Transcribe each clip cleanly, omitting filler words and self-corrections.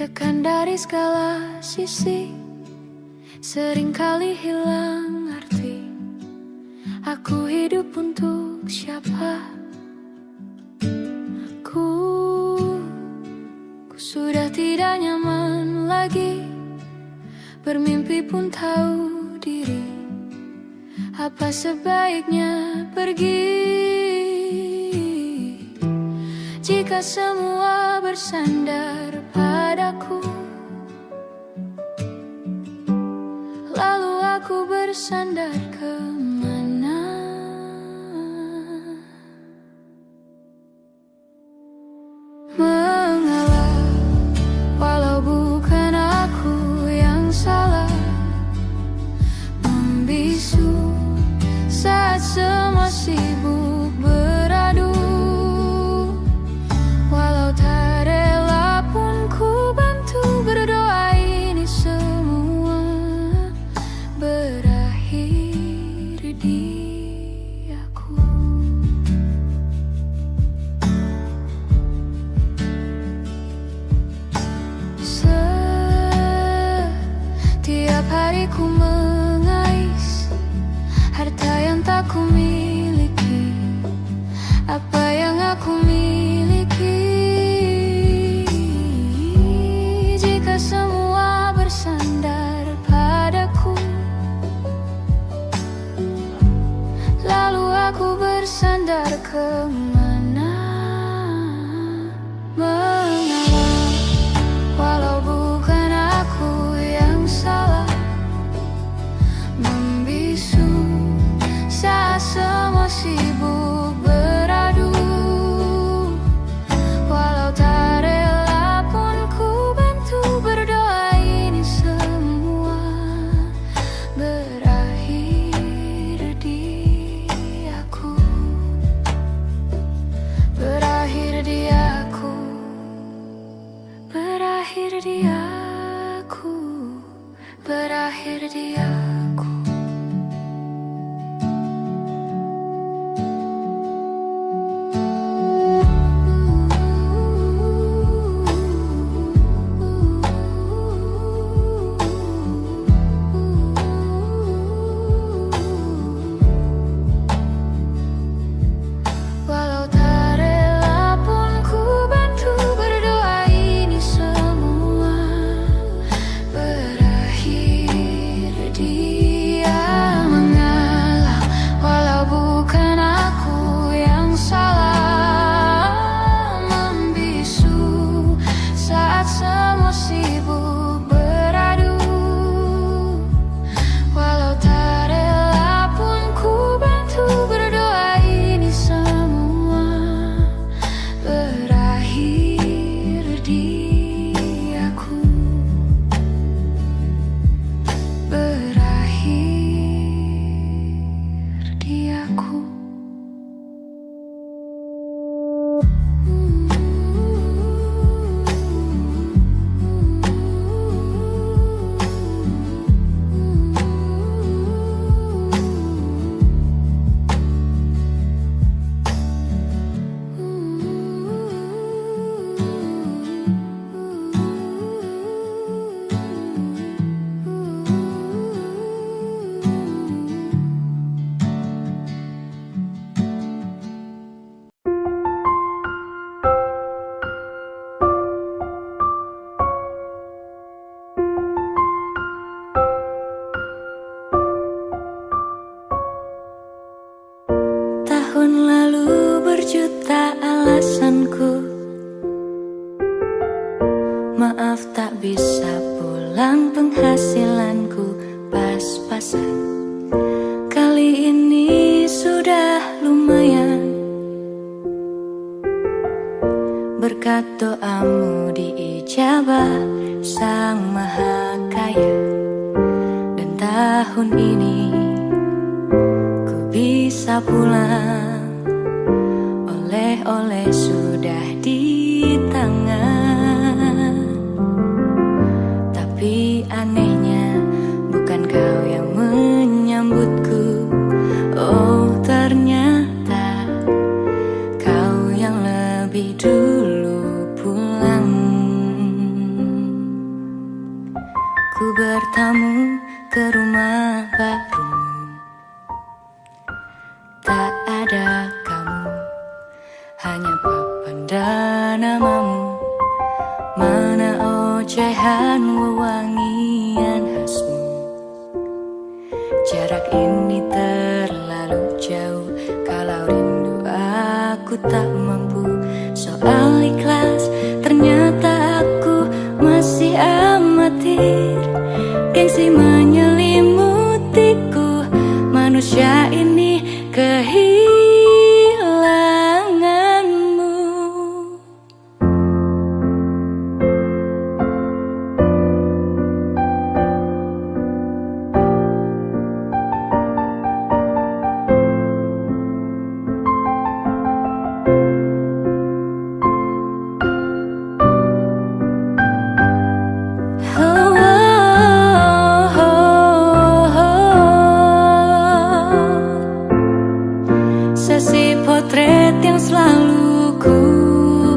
Ditekan dari segala sisi, seringkali hilang arti. Aku hidup untuk siapa? Ku sudah tidak nyaman lagi, bermimpi pun tahu diri. Apa sebaiknya pergi jika semua bersandar padaku? Lalu aku bersandar kemana? Mengalah, walau bukan aku yang salah. Membisu saat semua sibuk beradu. Walau tak rela pun ku bantu berdoa ini semua berakhir di aku. Setiap hari ku mengais harta yang tak ku miliki. Apa yang aku miliki jika semua bersandar padaku? Lalu aku bersandar kemana? Mengalah, walau bukan aku yang salah. Membisu saat semua sibuk beradu. Walau tak rela pun ku bantu berdoa ini semua berakhir di aku. Berakhir di aku. Berakhir di aku. Berakhir di aku. Walau tak rela pun ku bantu berdoa ini semua berakhir dia. Mengalah, walau bukan aku yang salah. Membisu saat semua sibuk beradu. Walau tak rela pun ku bantu berdoa ini semua berakhir di aku. Berakhir di aku. Tahun lalu berjuta alasanku, maaf tak bisa pulang, penghasilanku pas-pasan. Kali ini sudah lumayan, berkat doamu diijabah Sang Maha Kaya. Dan tahun ini ku bisa pulang, oleh-oleh sudah di tangan. Tapi anehnya bukan kau yang menyambutku. Oh, ternyata kau yang lebih dulu pulang. Ku bertamu ke rumah barumu. Tak ada kamu, hanya papan dan namamu. Mana ocehan wewangian khasmu. Jarak ini terlalu jauh, kalau rindu aku tak mampu. Soal ikhlas, ternyata aku masih amatir. Gengsi menyelimutiku, manusia ini kehilanganmu. Sesi potret yang selalu ku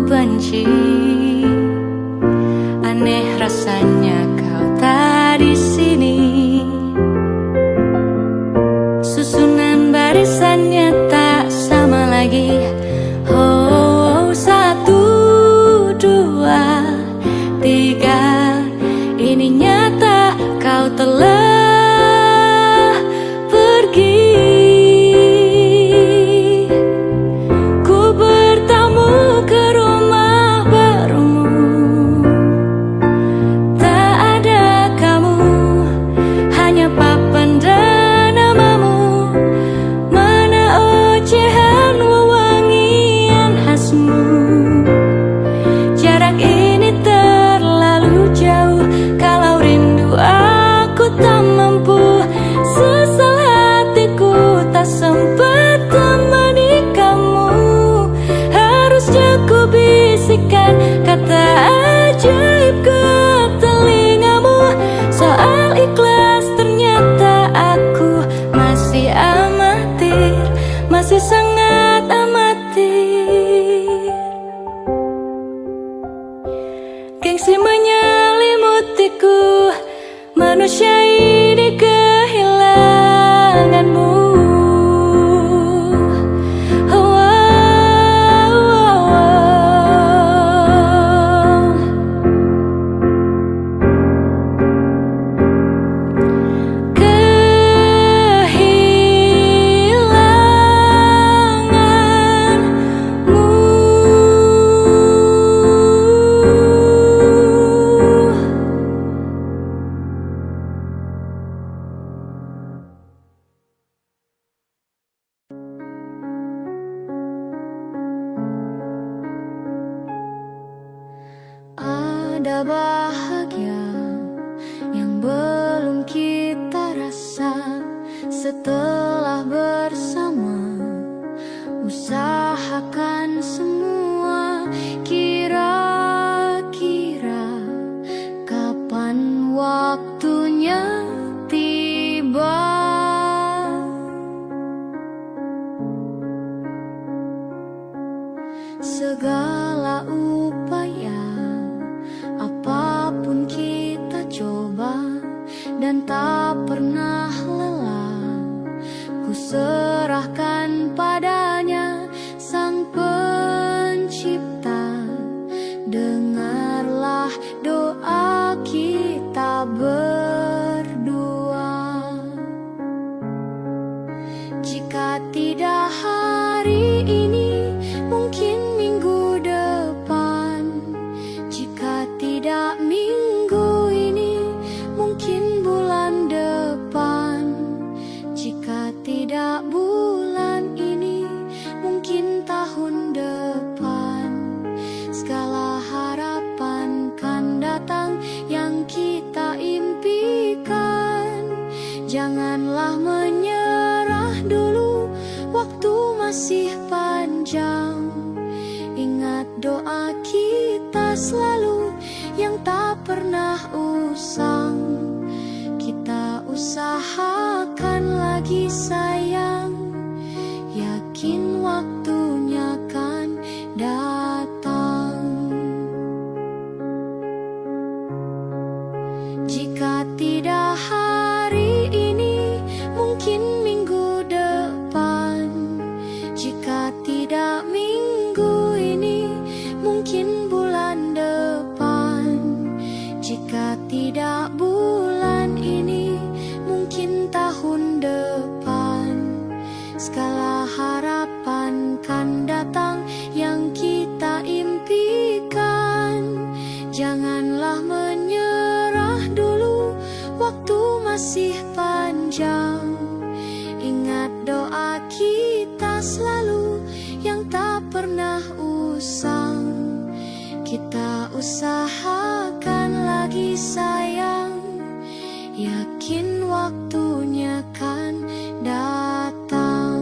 benci. Aneh rasanya kau tak di sini. Susunan barisannya tak sama lagi. Oh, 1, 2, 3. Ini nyata kau telah pergi. Kata ajaib ke telingamu. Soal ikhlas, ternyata aku masih amatir, masih sangat amatir. Gengsi menyelimutiku, manusia ini kehilanganmu. Ada bahagia yang belum kita rasa setelah bersama. Usahakan semua, kira-kira kapan waktunya tiba. Segala upaya, apapun kita coba dan tak pernah lelah. Ku serahkan padanya, Sang Pencipta. Dengarlah doa kita berdua. Jika tidak hari ini, mungkin minggu depan. Jika tidak minggu ini, mungkin bulan depan. Jika tidak bulan ini, mungkin tahun depan. Segala harapan kan datang yang kita impikan. Janganlah menyerah dulu, waktu masih panjang. Ingat doa kita selalu yang tak pernah usang. Kita usahakan lagi sayang, yakin waktunya kan datang. Jika tidak hari ini, mungkin minggu depan. Jika tidak minggu ini, mungkin bulan depan. Jika tidak bulan ini, mungkin tahun depan. Segala harapan kan datang yang kita impikan. Janganlah menyerah dulu, waktu masih panjang. Ingat doa kita selalu yang tak pernah usang. Kita usahakan lagi sayang, yakin waktunya kan datang.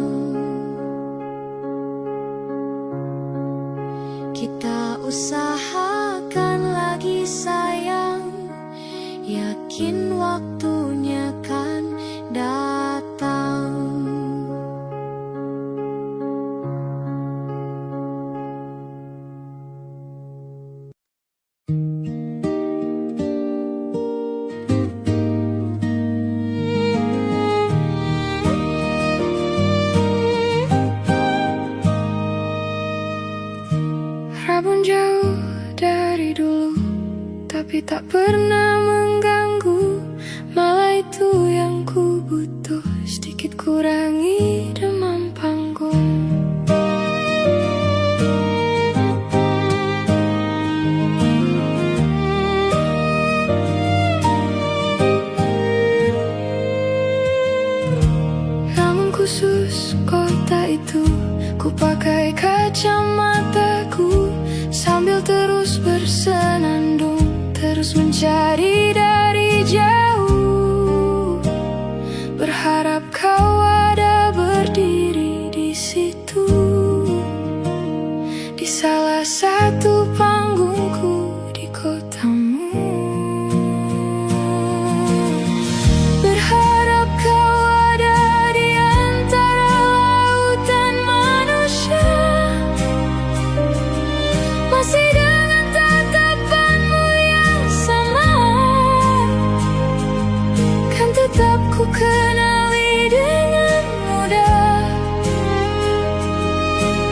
Kita usahakan lagi sayang, yakin waktunya kan datang. Rabun jauh dari dulu, tapi tak pernah mengganggu. Malah itu yang ku butuh, sedikit kurangi demam panggung. Namun khusus kota itu, ku pakai kacamataku sambil terus bersenandung, terus mencari dari jauh. Berharap kau ada berdiri di situ, di salah satu panggungku di kotamu. Berharap kau ada di antara lautan manusia, masih dengan tatapanmu yang sama. Kan tetap ku kenali dengan mudah,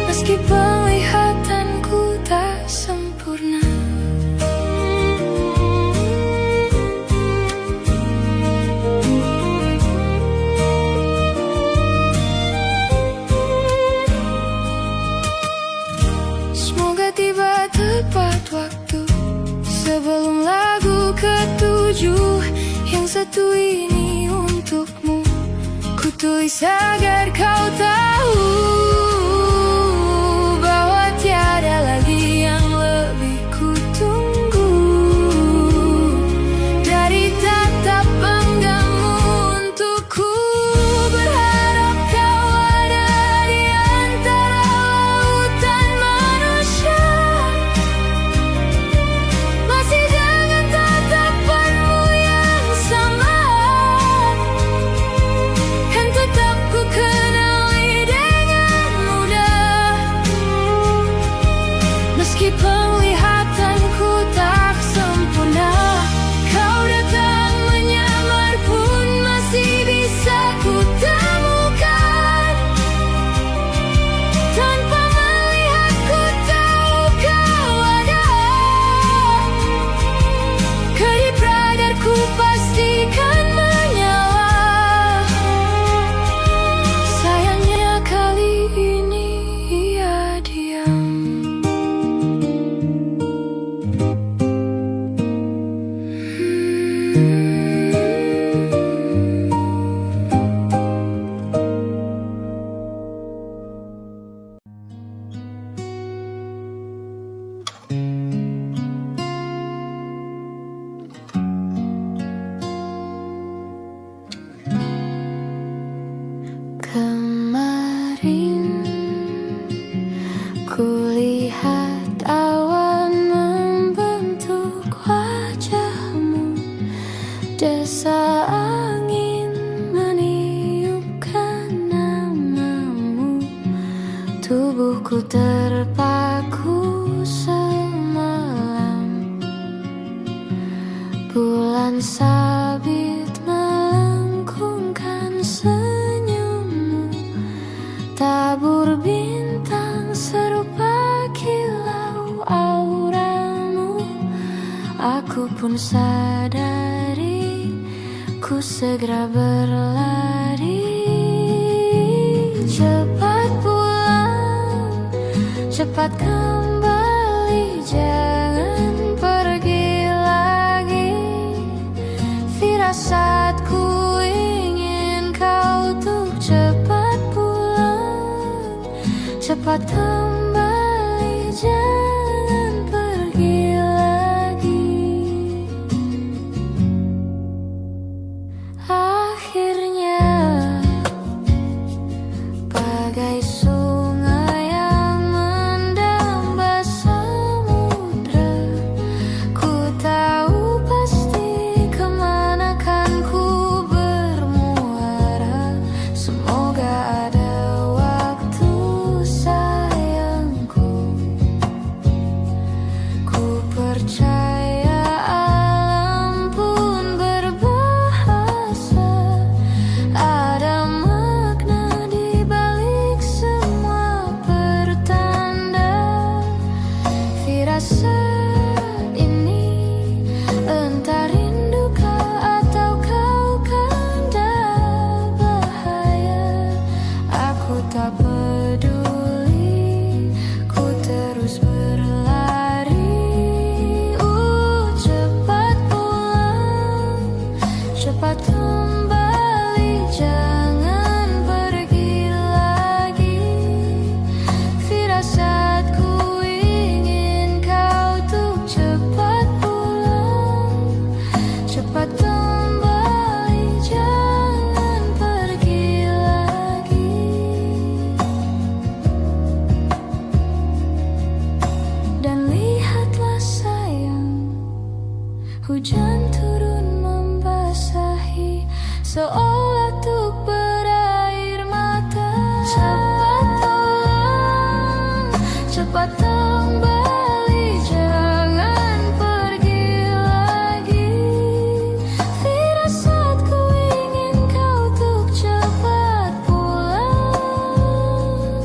meski penglihatanku tak sempurna. Semoga tiba tepat waktu sebelum lagu ketujuh. Yang satu ini untukmu, ku tulis agar kau tahu bahwa tiada lagi yang lebih ku tunggu dari tatap penggammu untukku. Berharap kau ada di antara lautan manusia, masih dengan tatapanmu yang sama. Kan tetap ku kenali dengan mudah, meski penglihatanku tak sempurna. Kau datang menyamar pun masih bisa ku temukan. Tanpa melihat ku tahu kau ada. Kedip radarku pastikan menyala. Sayangnya kali ini ia diam. Kemarin kulihat awan membentuk wajahmu, desa angin meniupkan namamu. Tubuhku terpaku semalam, bulan sabit Aku pun sadari, ku segera berlari. Cepat pulang, cepat kembali, jangan pergi lagi. Firasatku ingin kau tuh cepat pulang, cepat kembali, jangan pergi lagi. Akhirnya bagai sungai yang mendamba samudra, ku tahu pasti kemana kan ku bermuara. Semoga ada waktu sayangku, ku percaya alam pun berbahasa. Ada makna di balik semua pertanda. Firasat ini entah rindukah atau kau kanda bahaya. Aku tak peduli, ku terus berlari. Cepat pulang, cepat kembali, jangan pergi lagi. Firasatku ingin kau tuh cepat pulang, cepat kembali, jangan pergi lagi. Dan lihatlah sayang, hujan turun membasahi, seolah tuh berair mata. Cepat pulang, cepat kembali, jangan pergi lagi. Firasatku ingin kau tuh cepat pulang,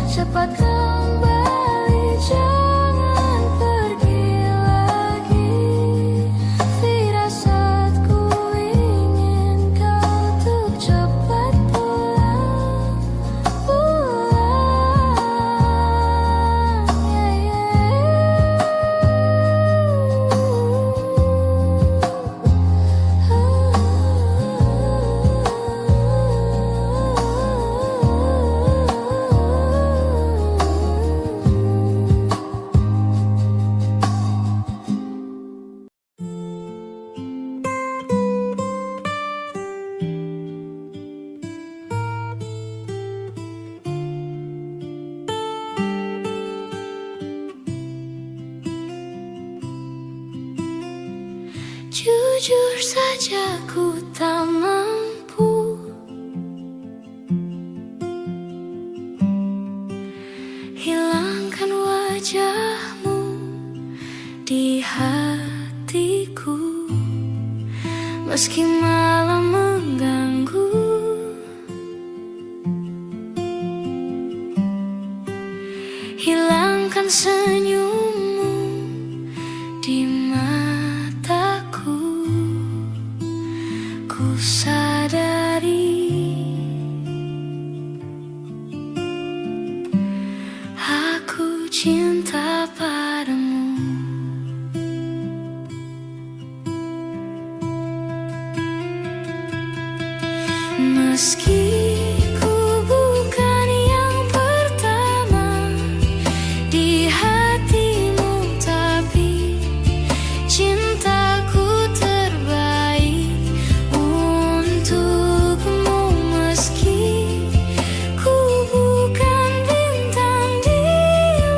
cepat kembali, jangan pergi lagi. Firasatku ingin kau tuh cepat pulang, Jujur saja ku tak mampu hilangkan wajahmu di hatiku, meski malam mengganggu. Hilangkan senyummu di mataku. Ku sadari aku cinta padamu. Meski ku bukan yang pertama di hatimu, tapi cintaku terbaik untukmu. Meski ku bukan bintang di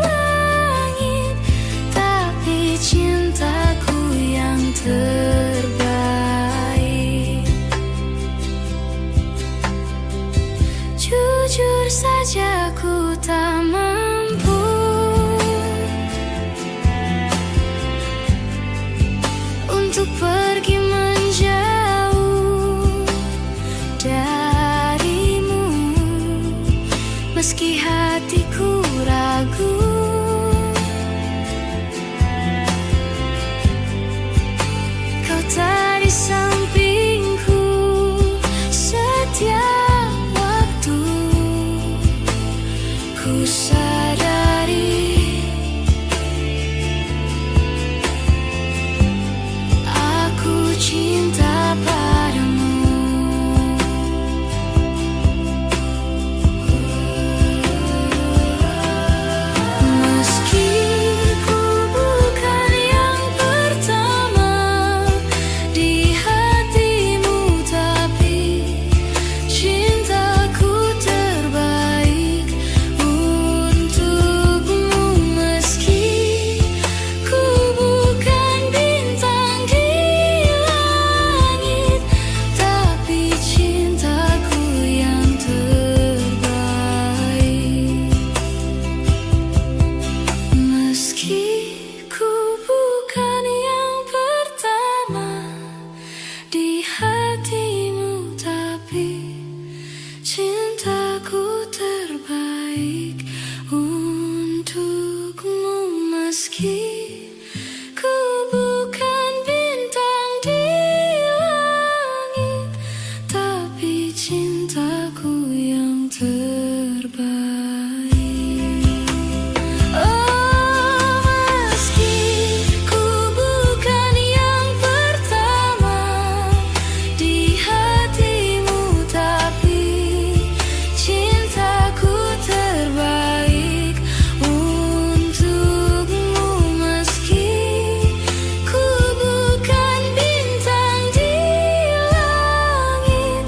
langit, tapi cintaku yang terbaik. Jujur saja ku tak mampu untuk pergi menjauh darimu, meski hatiku ragu. cinta padamu. Meski ku bukan yang pertama di hatimu, tapi cintaku terbaik untukmu. Meski ku bukan bintang di langit, tapi cintaku yang terbaik. Meski ku bukan yang pertama di hatimu, tapi cintaku terbaik untukmu. Meski ku bukan bintang di langit, tapi cintaku yang terbaik. Oh, meski ku bukan yang pertama di hatimu, tapi cintaku terbaik untukmu. Meski ku bukan bintang di langit,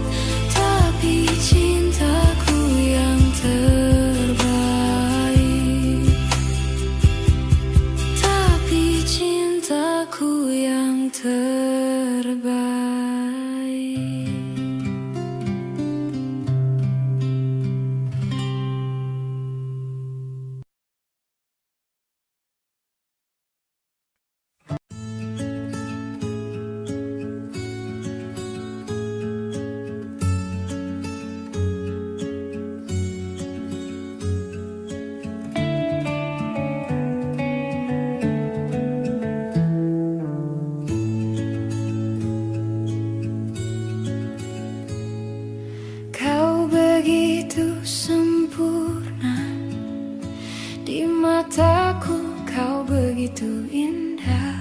tapi cintaku yang terbaik. Tapi cintaku yang terbaik. Kau begitu sempurna di mataku, kau begitu indah.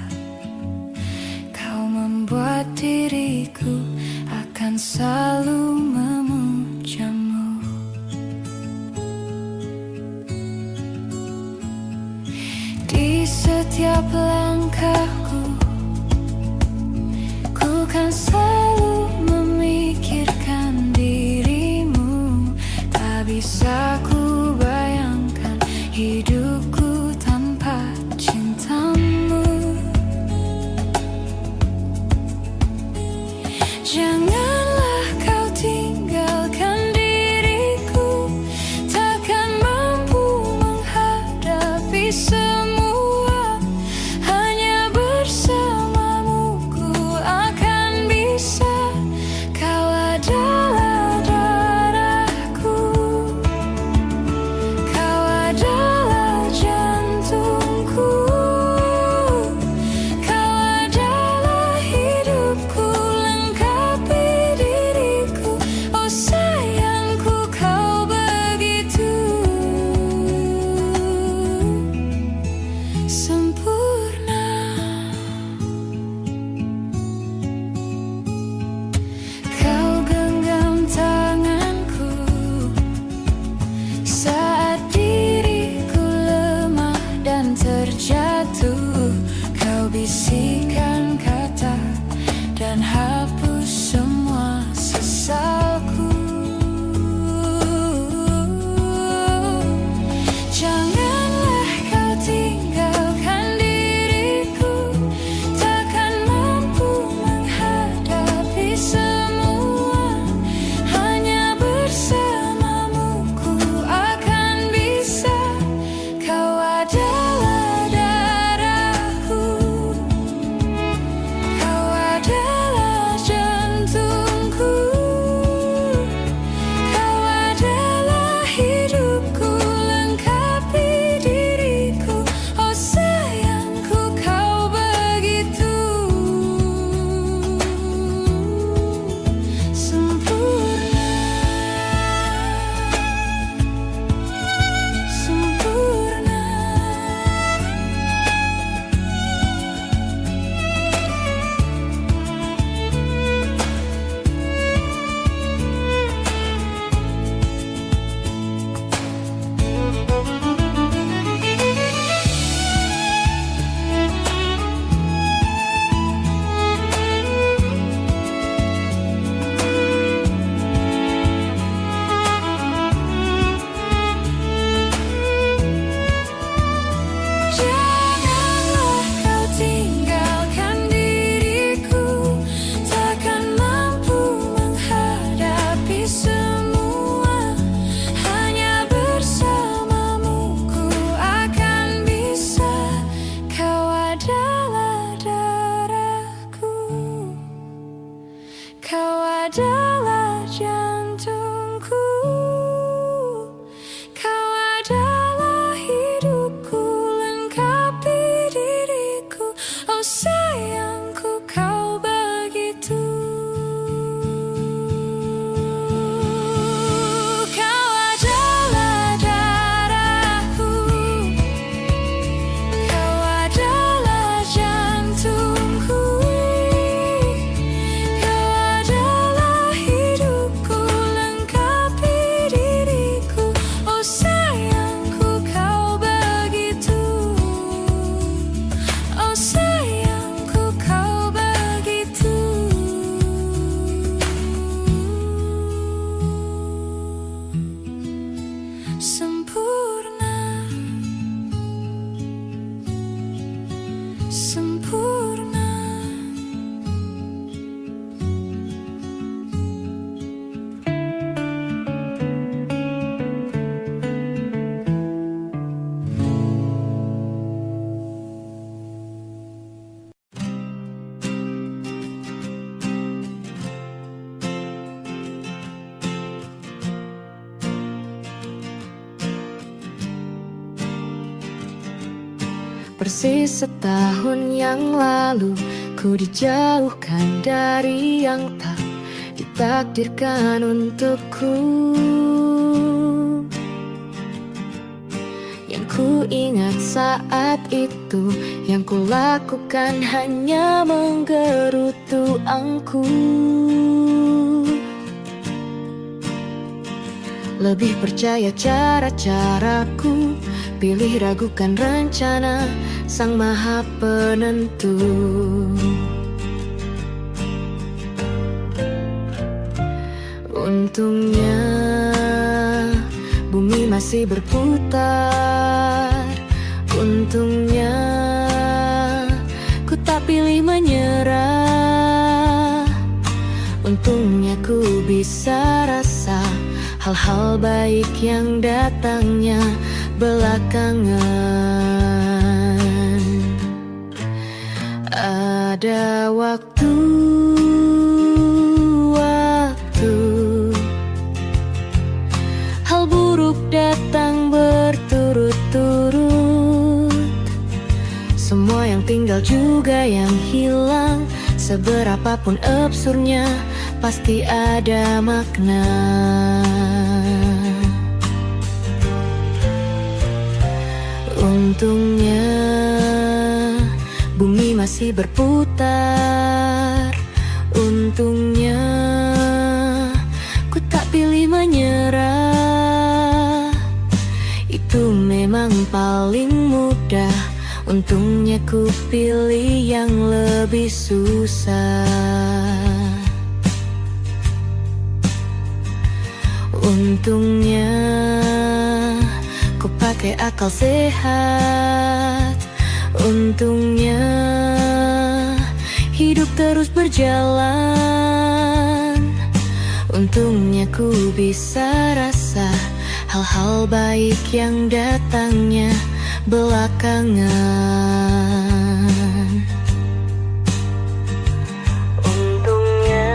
Kau membuat diriku akan selalu memujamu. Di setiap langkahku, ku kan selalu memikirkan dirimu. Tak bisa ku bayangkan hidupku tanpa cintamu. Janganlah kau tinggalkan diriku, takkan mampu menghadapi semua. Hanya adalah jantungku, kau adalah hidupku, lengkapi diriku. Oh sayangku, kau begitu. Kau adalah darahku, kau adalah jantungku, kau adalah hidupku, lengkapi diriku. Oh sayangku, kau begitu. Oh sayangku, kau begitu. Sempurna, sempurna. Persis setahun yang lalu ku dijauhkan dari yang tak ditakdirkan untukku. Yang ku ingat saat itu, yang ku lakukan hanya menggerutu angku. Lebih percaya cara-caraku, pilih ragukan rencana Sang Maha Penentu. Untungnya bumi masih berputar. Untungnya ku tak pilih menyerah. Untungnya ku bisa rasa hal-hal baik yang datangnya belakangan. Ada waktu hal buruk datang berturut-turut. Semua yang tinggal juga yang hilang. Seberapapun absurdnya, pasti ada makna. Untungnya bumi masih berputar. Untungnya ku tak pilih menyerah. Itu memang paling mudah. Untungnya ku pilih yang lebih susah. Untungnya ku pakai akal sehat. Untungnya hidup terus berjalan. Untungnya ku bisa rasa hal-hal baik yang datangnya belakangan. Untungnya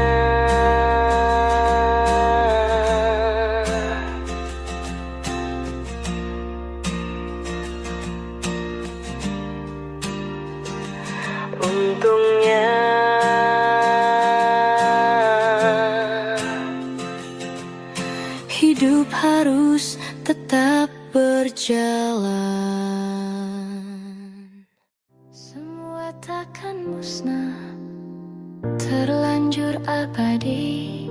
Untungnya hidup harus tetap berjalan. Semua takkan musnah, terlanjur abadi.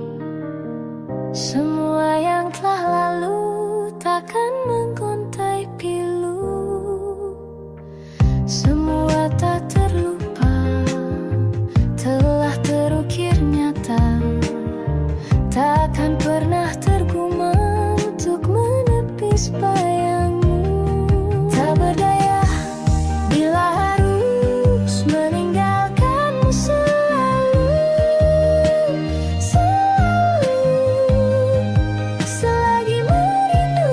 Semua yang telah lalu takkan menggontai pilu. Semua tak terlupa, telah terukir nyata. Takkan pernah tergumam untuk menepis bayangmu. Tak berdaya bila harus meninggalkanmu selalu. Selalu, selagi merindu.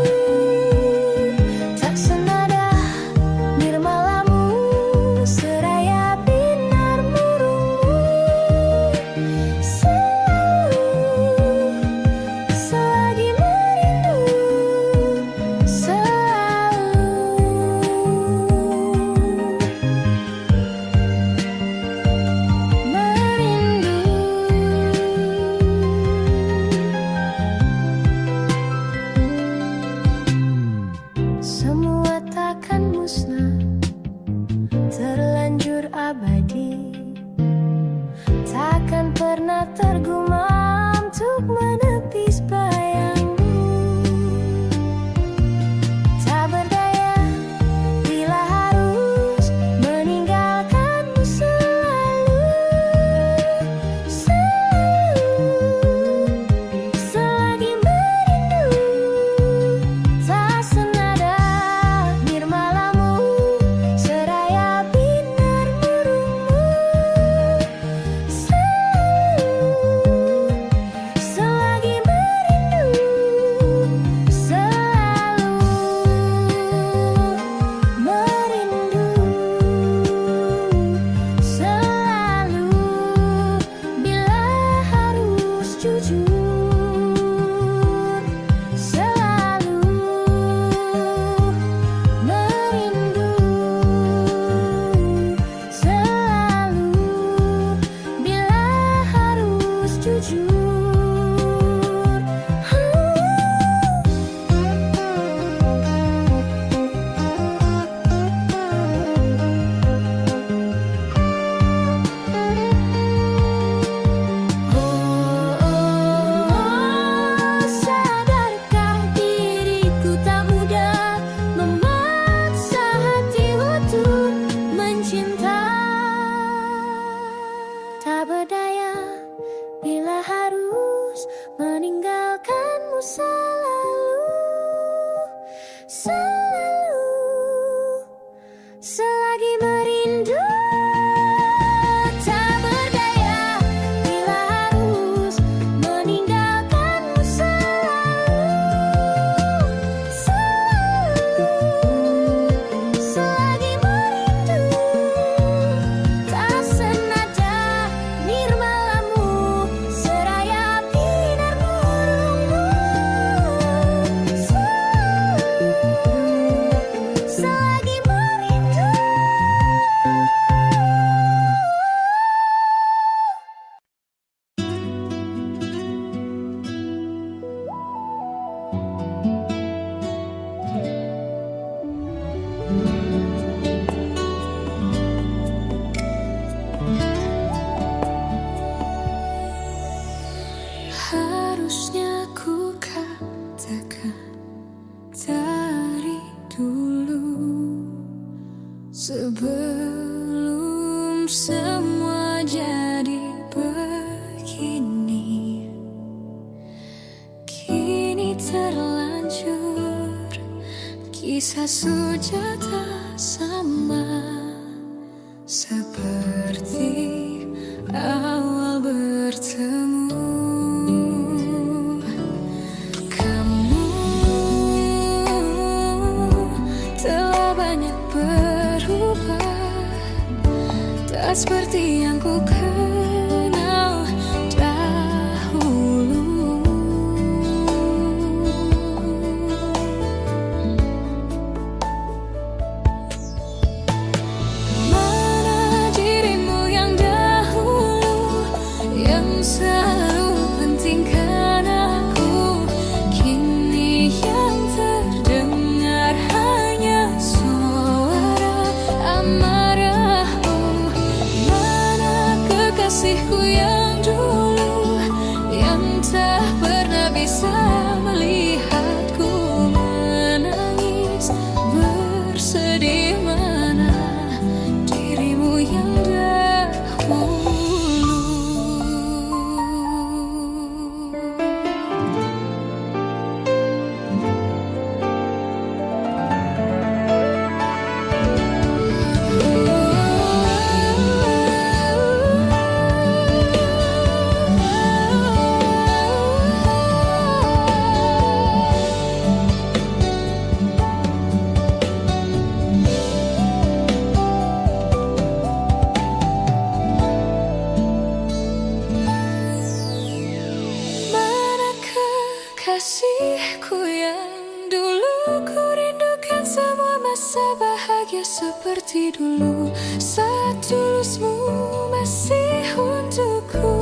tak berdaya bila harus meninggalkanmu selalu selagi merindu. Tak berdaya bila harus meninggalkanmu selalu selagi merindu. Tak senada nirmalamu seraya binar burungmu selagi merindu. Harusnya ku katakan dari dulu, sebelum semua jadi begini. Kini terlanjur kisah sujata sama seperti awal bertemu. Kamu telah banyak berubah, tak seperti yang ku kenal dahulu. Mana dirimu yang dahulu, yang selalu pentingkan aku. Kini yang terdengar hanya suara amarahmu. Mana kekasihku yang dulu, yang tak pernah bisa melihatku menangis bersedih. Mana dirimu yang dahulu. Mana kekasihku yang dulu, ku rindukan semua masa bahagia seperti dulu, saat tulusmu masih untukku.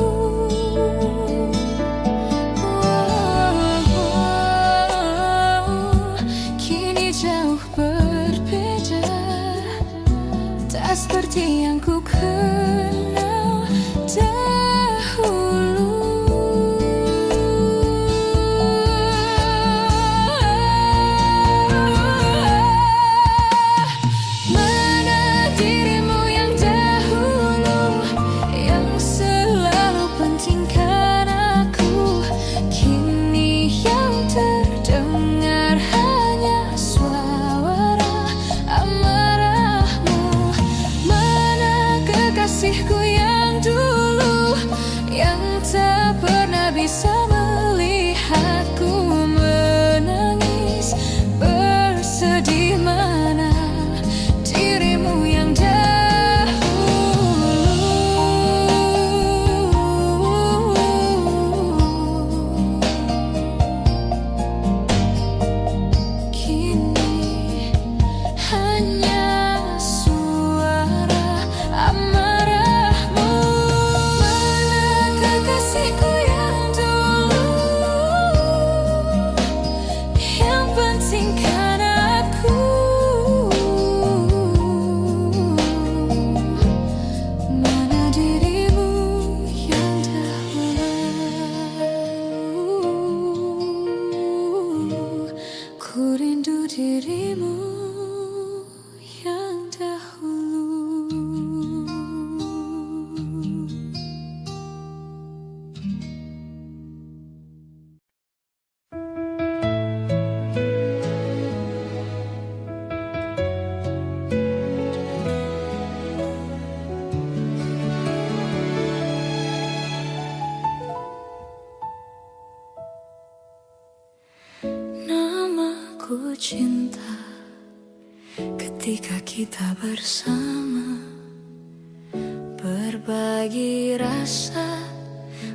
Kini jauh berbeda, tak seperti yang ku kenal dahulu. Mana dirimu yang dahulu, yang selalu pentingkan aku. Kini yang terdengar hanya suara amarahmu. Mana cinta ketika kita bersama, berbagi rasa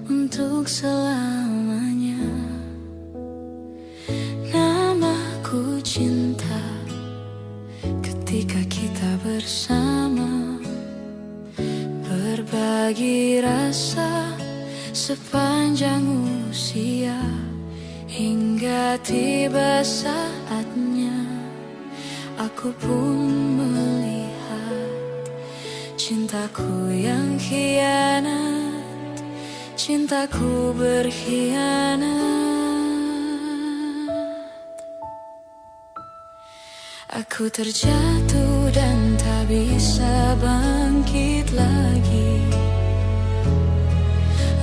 untuk selamanya. Namaku cinta ketika kita bersama, berbagi rasa sepanjang usia, hingga tiba saatnya aku pun melihat cintaku yang khianat, cintaku berkhianat. Aku terjatuh dan tak bisa bangkit lagi.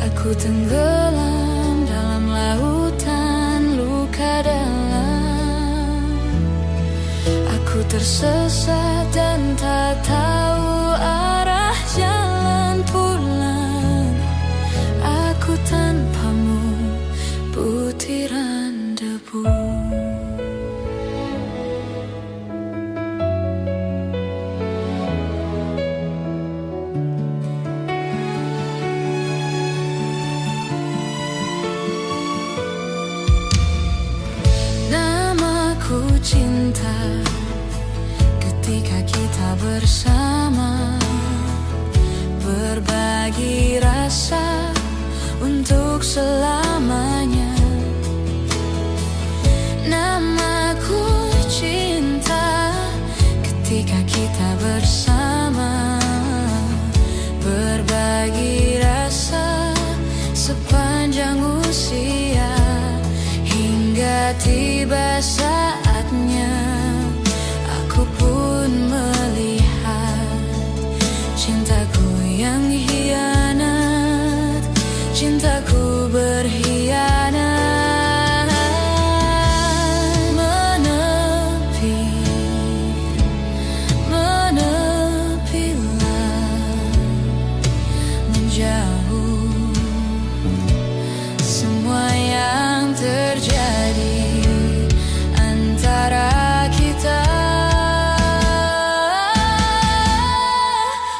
Aku tenggelam dalam lautan luka dalam. Aku tersesat dan tak tahu arah jalan pulang. Aku tanpamu butiran debu. Namaku cinta ketika kita bersama, berbagi rasa untuk selamanya. Namaku cinta ketika kita bersama, berbagi rasa sepanjang usia, hingga tiba saatnya aku pun melihat cintaku yang hianat, cintaku berkhianat. Menepilah, menjauh semua yang terjadi antara kita.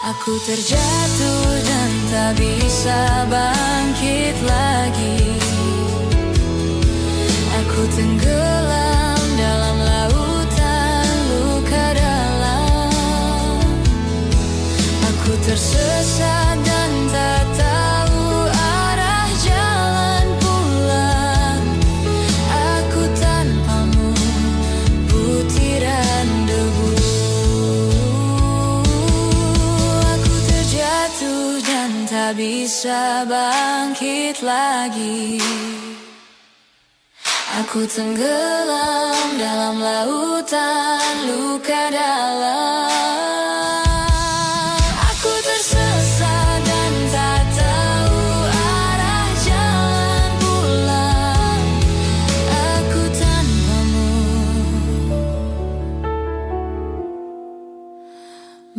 Aku terjatuh dan tak bisa bangkit lagi. Aku tenggelam dalam lautan luka dalam. Aku tersesat dan tak tahu arah jalan pulang. Aku tanpamu butiran debu. Aku terjatuh dan tak bisa bangkit lagi. Aku tenggelam dalam lautan luka dalam. Aku tersesat dan tak tahu arah jalan pulang. Aku tanpamu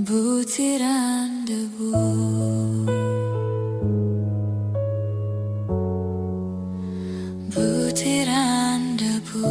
butiran debu. Butiran debu.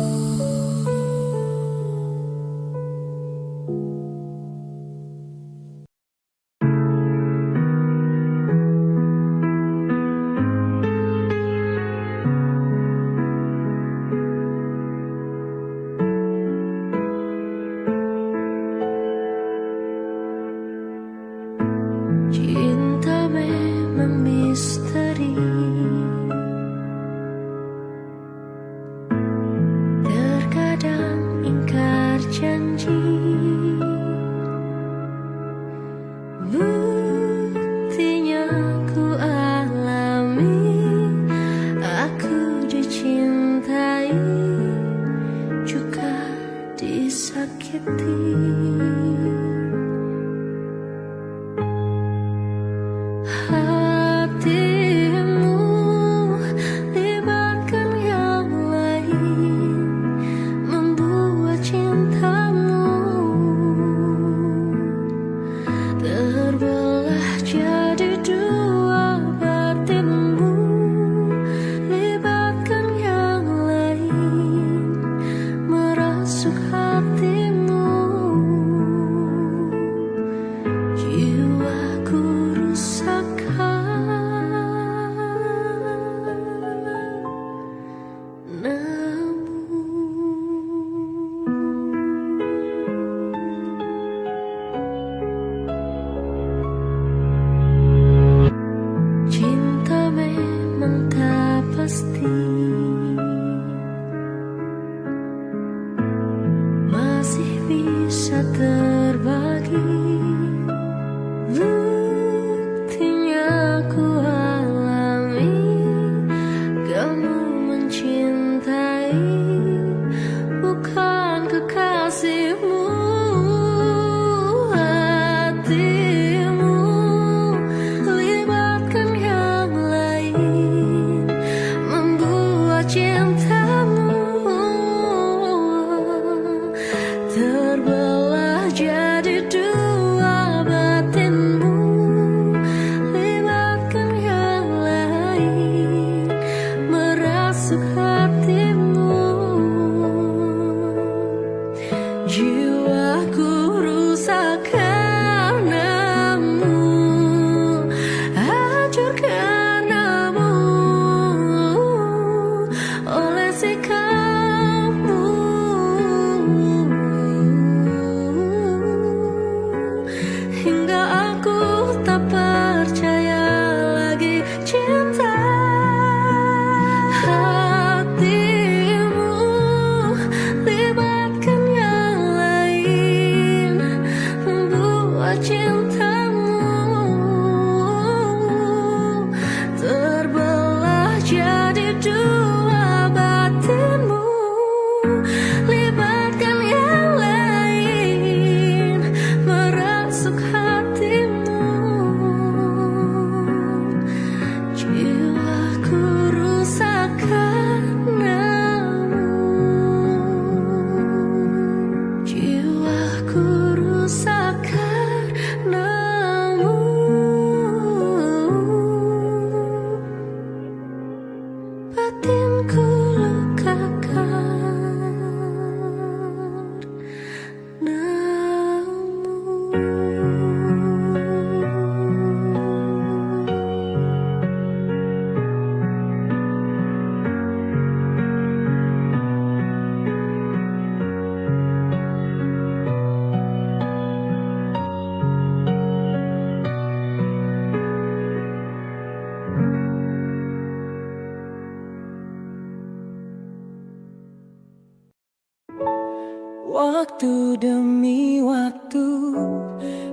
Waktu demi waktu,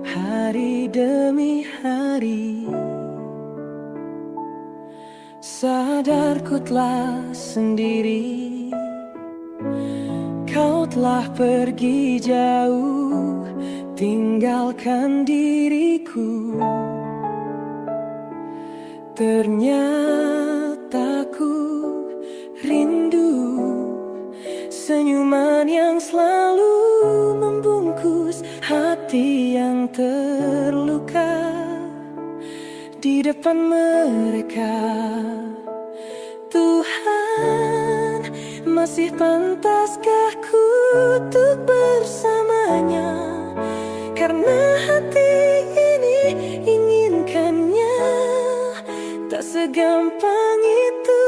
hari demi hari, sadar ku telah sendiri. Kau telah pergi jauh, tinggalkan diriku. Ternyata ku rindu senyuman yang selalu membungkus hati yang terluka. Di depan mereka, Tuhan, masih pantaskah ku untuk bersamanya? Karena hati ini inginkannya. Tak segampang itu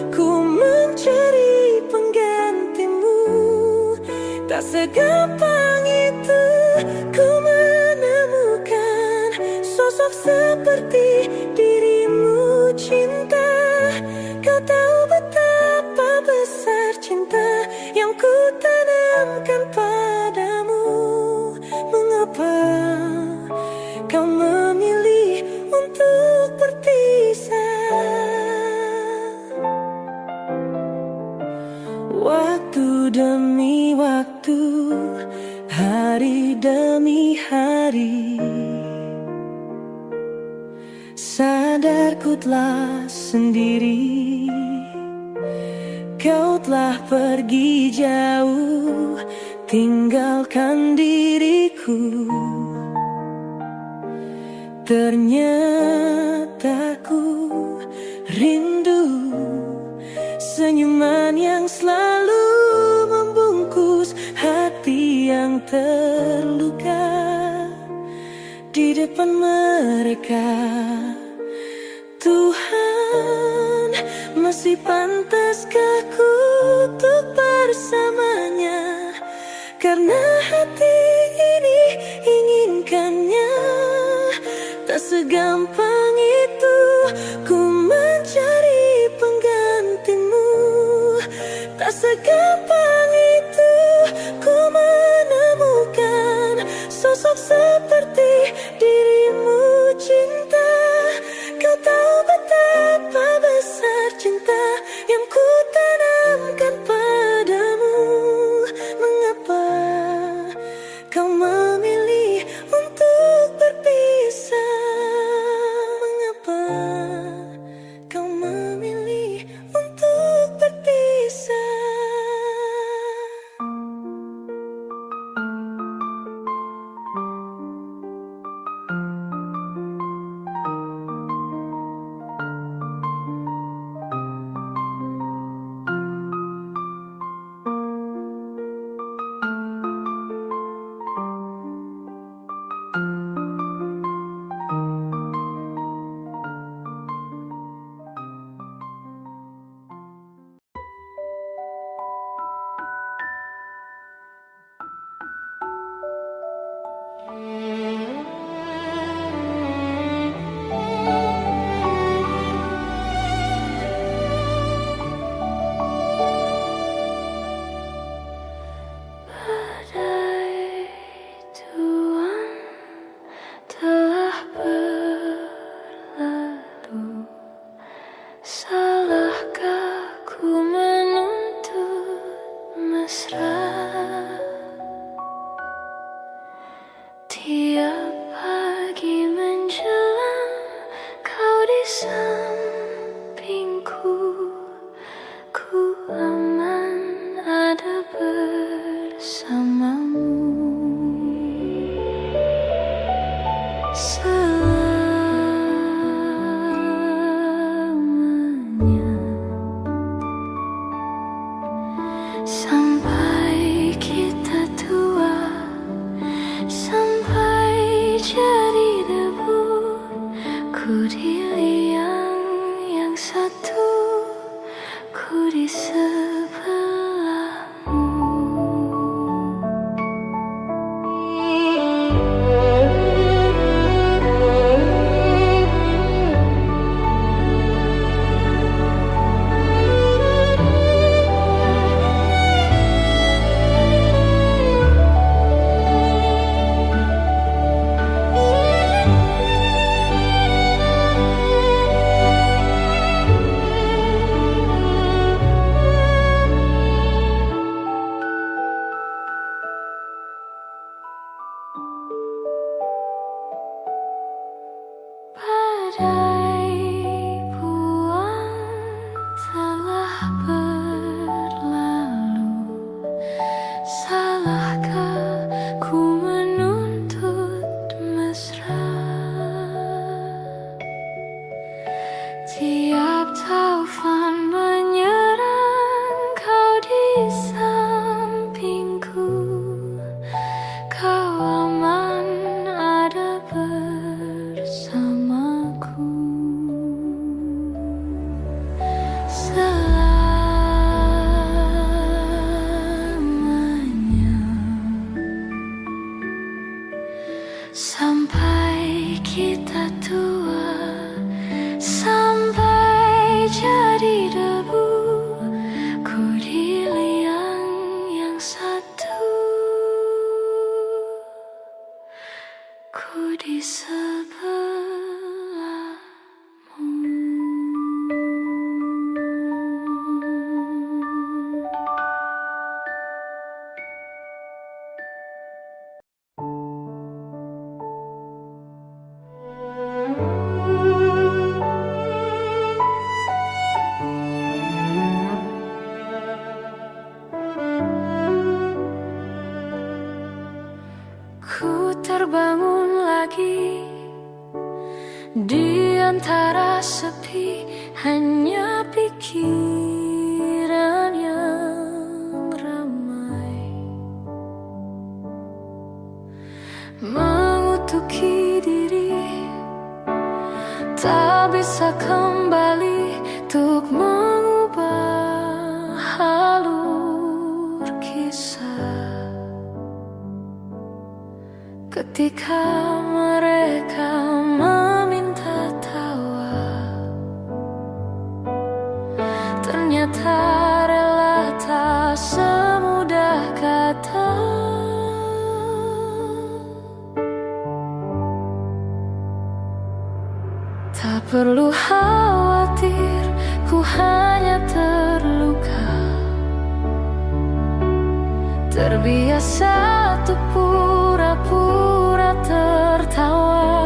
ku mencari penggantimu. Tak segampang itu ku menemukan sosok seperti dirimu, cinta. Kau tahu betapa besar cinta yang ku tanamkan padamu. Mengapa kau memilih untuk berpisah? Waktu demi waktu, hari demi hari, sadar ku telah sendiri. Kau telah pergi jauh, tinggalkan diriku. Ternyata ku rindu senyuman yang selalu membungkus hati yang terluka. Di depan mereka, Tuhan, masih pantaskah ku untuk bersamanya? Karena hati ini inginkannya. Tak segampang itu ku mencari penggantimu. Tak segampang itu ku menemukan sosok seperti dirimu, cinta. Kau tahu betapa besar cinta yang ku tanamkan padamu. Mengapa kau memilih untuk berpisah? Mengapa kau memilih untuk berpisah? Badai tuan telah berlalu. Salahkah ku menuntut mesra? Tiap pagi menjelang kau di sampingku, ku aman ada bersamamu. Selamanya, sampai kita tua, sampai jadi debu. Ku di liang yang satu, ku di sebelahmu. Setiap taufan menyerang, kau di sampingku. Kau aman ada bersamaku. Selamanya, sampai kita tua, sampai jadi debu, ku di liang yang satu, ku di sebelahmu. Ku terbangun lagi di antara sepi, hanya pikiran yang ramai mengutuki diri, tak bisa kembali untuk mengubah alur kisah. Ketika mereka meminta tawa, ternyata rela tak semudah kata. Tak perlu khawatir, ku hanya terluka, terbiasa untuk pura-pura tertawa.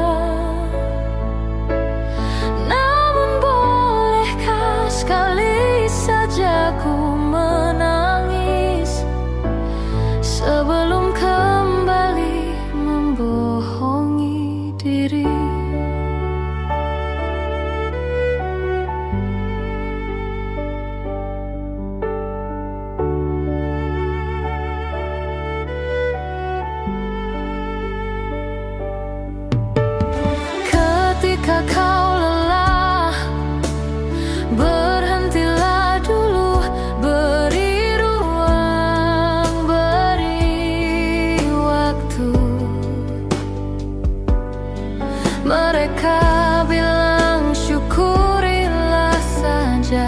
Namun bolehkah sekali saja ku menangis sebelum kembali membohongi diri. Ketika kau lelah, berhentilah dulu, beri ruang, beri waktu. Mereka bilang syukurilah saja,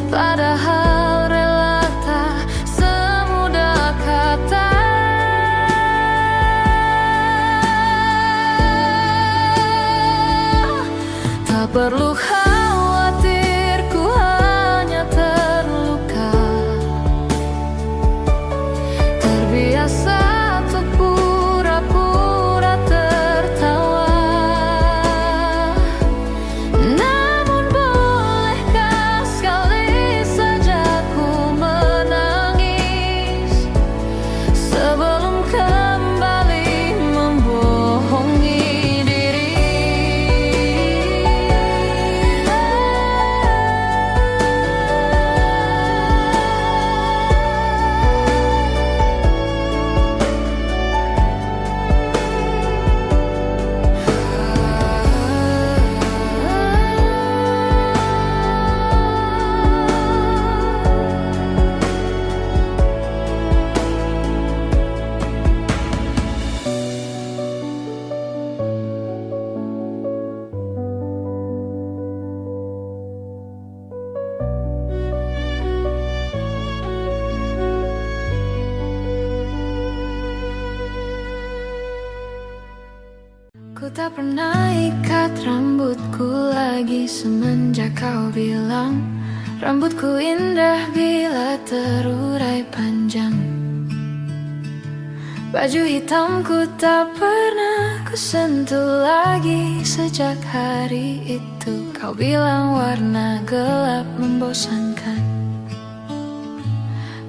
padahal rela tak semudah kata. Tak perlu khawatir, ku hanya terluka, terbiasa untuk pura-pura tertawa. Namun bolehkah sekali saja ku menangis sebelum kembali membohongi diri. Ku tak pernah ikat rambutku lagi semenjak kau bilang rambutku indah bila terurai panjang. Baju hitamku tak pernah ku sentuh lagi sejak hari itu. Kau bilang warna gelap membosankan.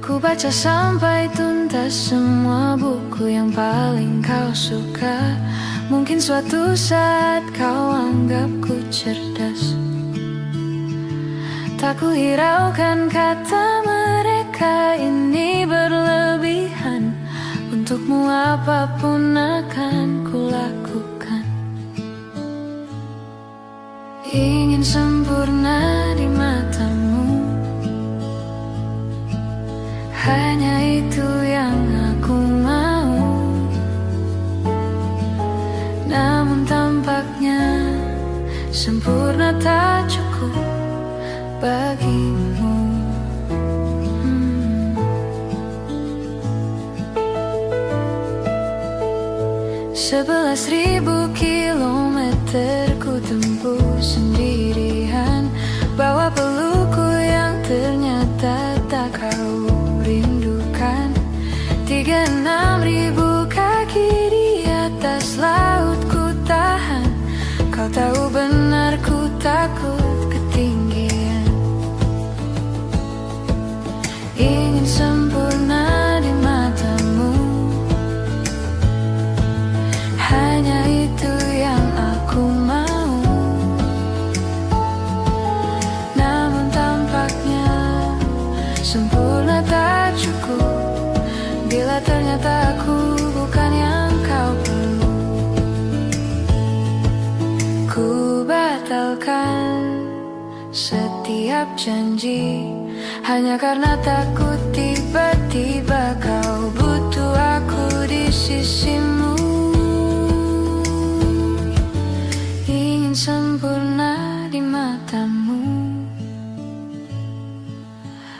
Ku baca sampai tuntas semua buku yang paling kau suka. Mungkin suatu saat kau anggapku cerdas. Tak ku hiraukan kata mereka ini berlebihan. Untukmu apapun akan ku lakukan. Ingin sempurna di matamu, hanya itu yang aku mau. Namun tampaknya sempurna tak cukup bagimu. 11.000 kilometer ku tempuh sendirian, bawa pelukku yang ternyata tak kau rindukan. 36.000 kaki di atas laut ku tahan. Kau tahu benar ku takut ketinggian. Ingin sempurna di matamu, hanya itu yang aku mau. Namun tampaknya sempurna tak cukup bila ternyata aku bukan yang kau perlu. Ku batalkan setiap janji hanya karena takut tiba-tiba kau butuh aku di sisimu. Ingin sempurna di matamu,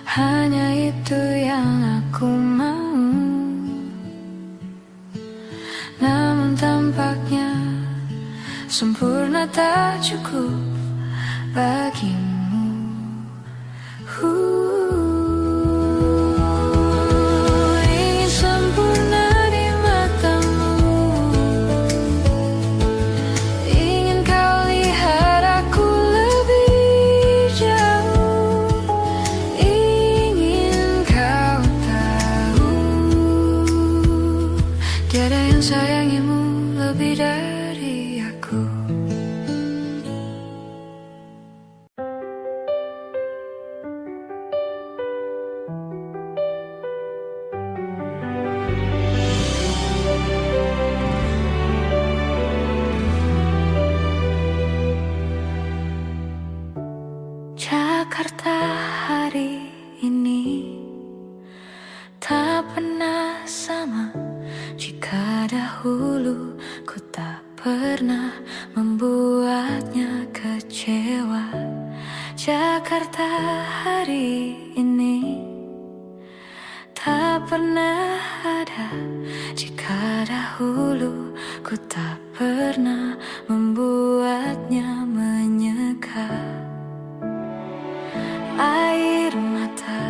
hanya itu yang aku mau. Namun tampaknya sempurna tak cukup bagimu. Ingin sempurna di matamu, ingin kau lihat aku lebih jauh, ingin kau tahu tiada yang sayangimu lebih dari aku. Jakarta hari ini tak pernah sama. Jika dahulu ku tak pernah membuatnya kecewa, Jakarta hari ini tak pernah ada. Jika dahulu ku tak pernah membuatnya menyeka. Air mata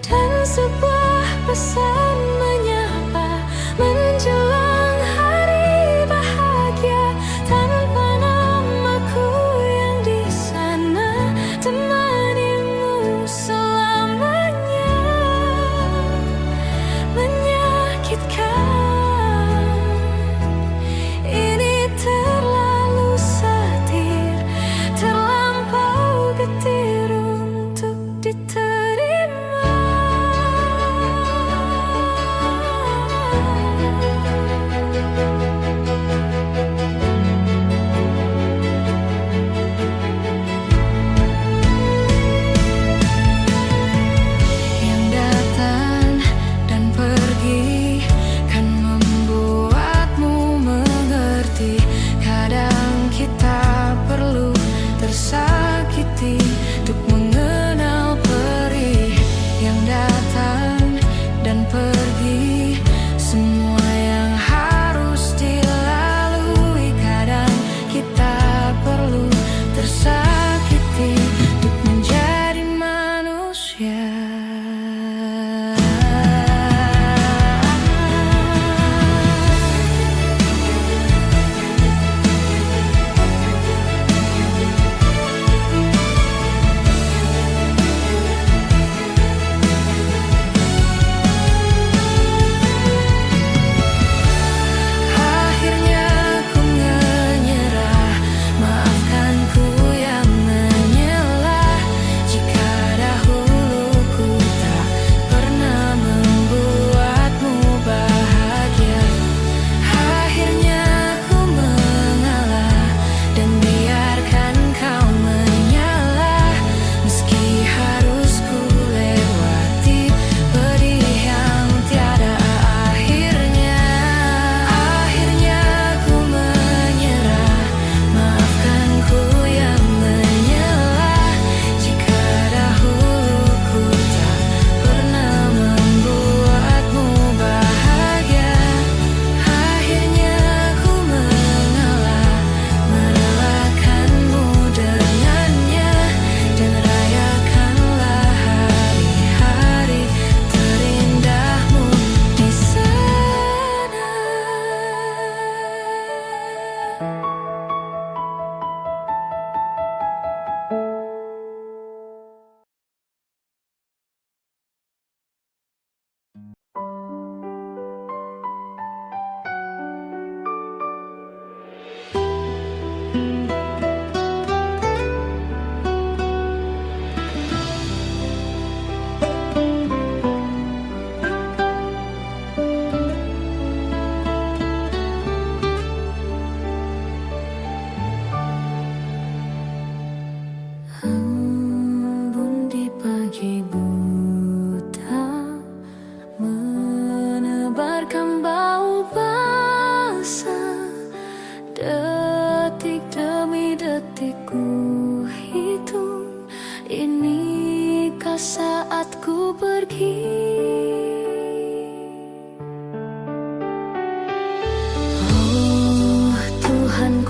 dan sebuah pesan menyapa menjelang hari bahagia. Tanpa namaku yang di sana, temanimu selamanya. Menyakitkan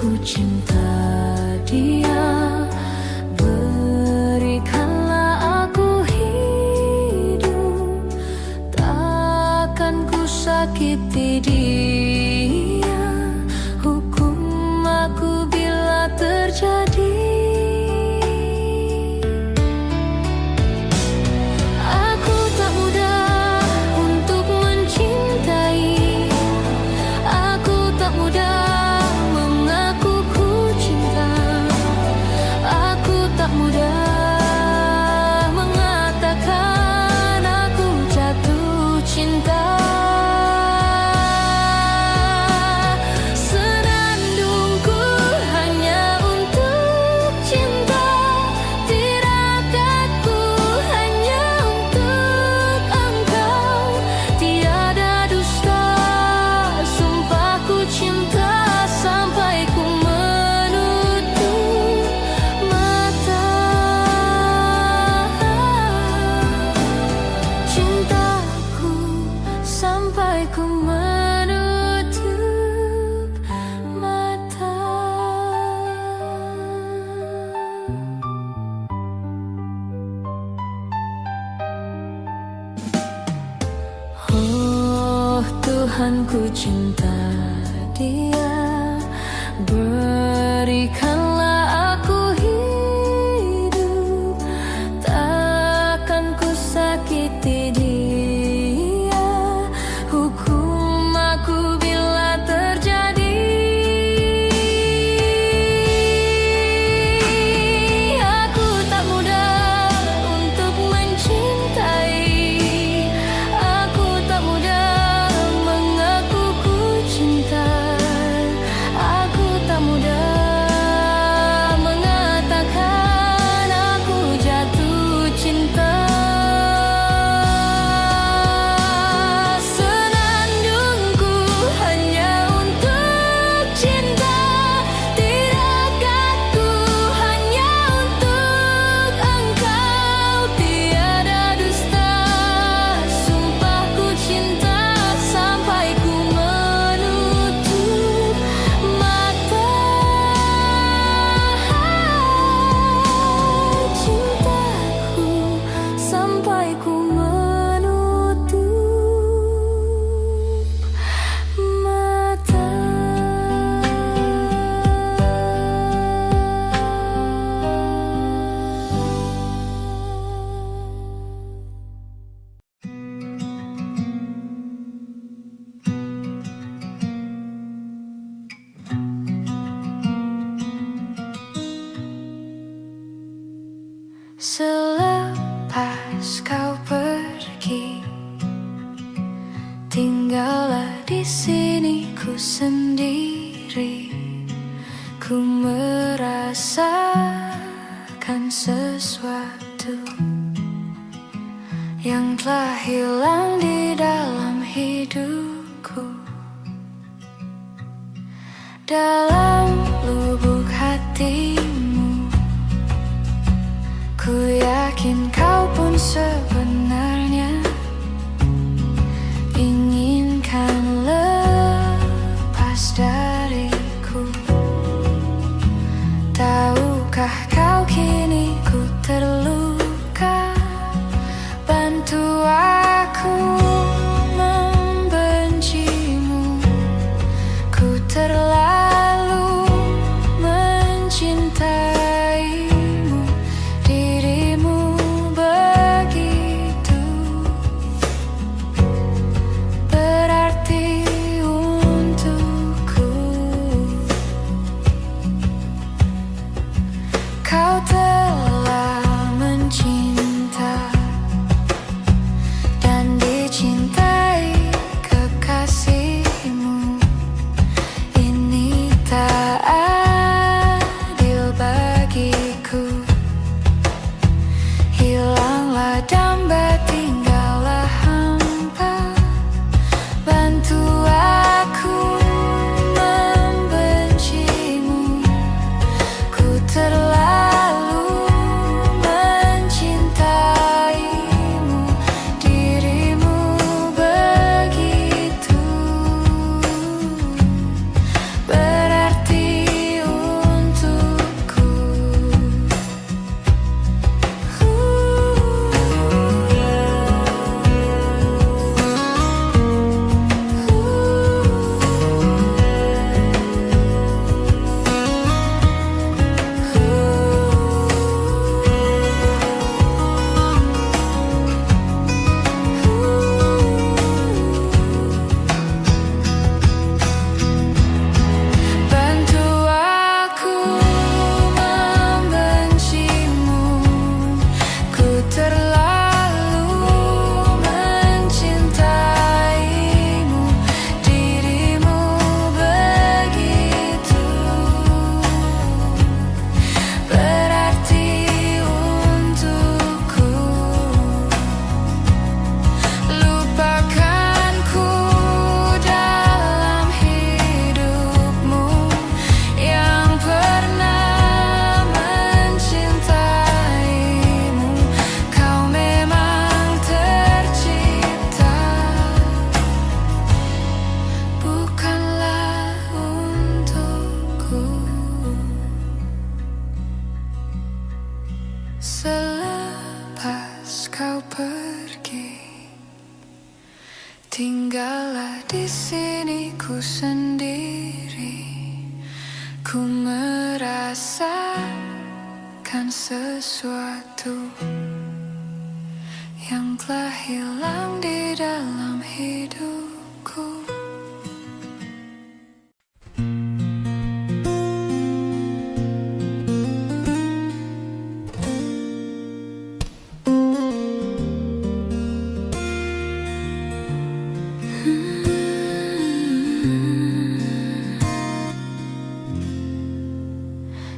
ku cinta dia. Berikanlah aku hidup, takkan ku sakiti dia. Hukum aku bila terjadi. Aku tak mudah untuk mencintai. Aku tak mudah mengaku ku cinta. Aku tak mudah mengatakan aku jatuh cinta. Senandungku hanya untuk cinta, tirakatku hanya untuk engkau. Tiada dusta, sumpahku cinta sampai ku menutup mata. Cintaku sampai ku menutup mata. Oh Tuhan, ku cinta dia. Berikanlah aku hidup, takkan ku sakiti dia. Hukum aku bila terjadi. Aku tak mudah untuk mencintai. Aku tak mudah mengaku ku cinta. Aku tak mudah mengatakan aku jatuh cinta. Senandungku hanya untuk cinta, tirakatku hanya untuk engkau. Tiada dusta, sumpahku cinta sampai ku menutup mata. Cintaku sampai ku menutup mata. Selepas kau pergi, tinggallah di sini ku sendiri. Ku merasakan sesuatu yang telah hilang di dalam hidupku. Dalam lubuk hatimu, ku yakin kau pun sebenarnya inginkan lepas dariku. Tahukah kau kini ku terluka? Bantu aku membencimu. Ku terlalu mencintaimu. Dirimu begitu berarti untukku. Kau telah mencinta dan dicintai kekasihmu. Ini Ku merasakan sesuatu yang telah hilang di dalam hidupku.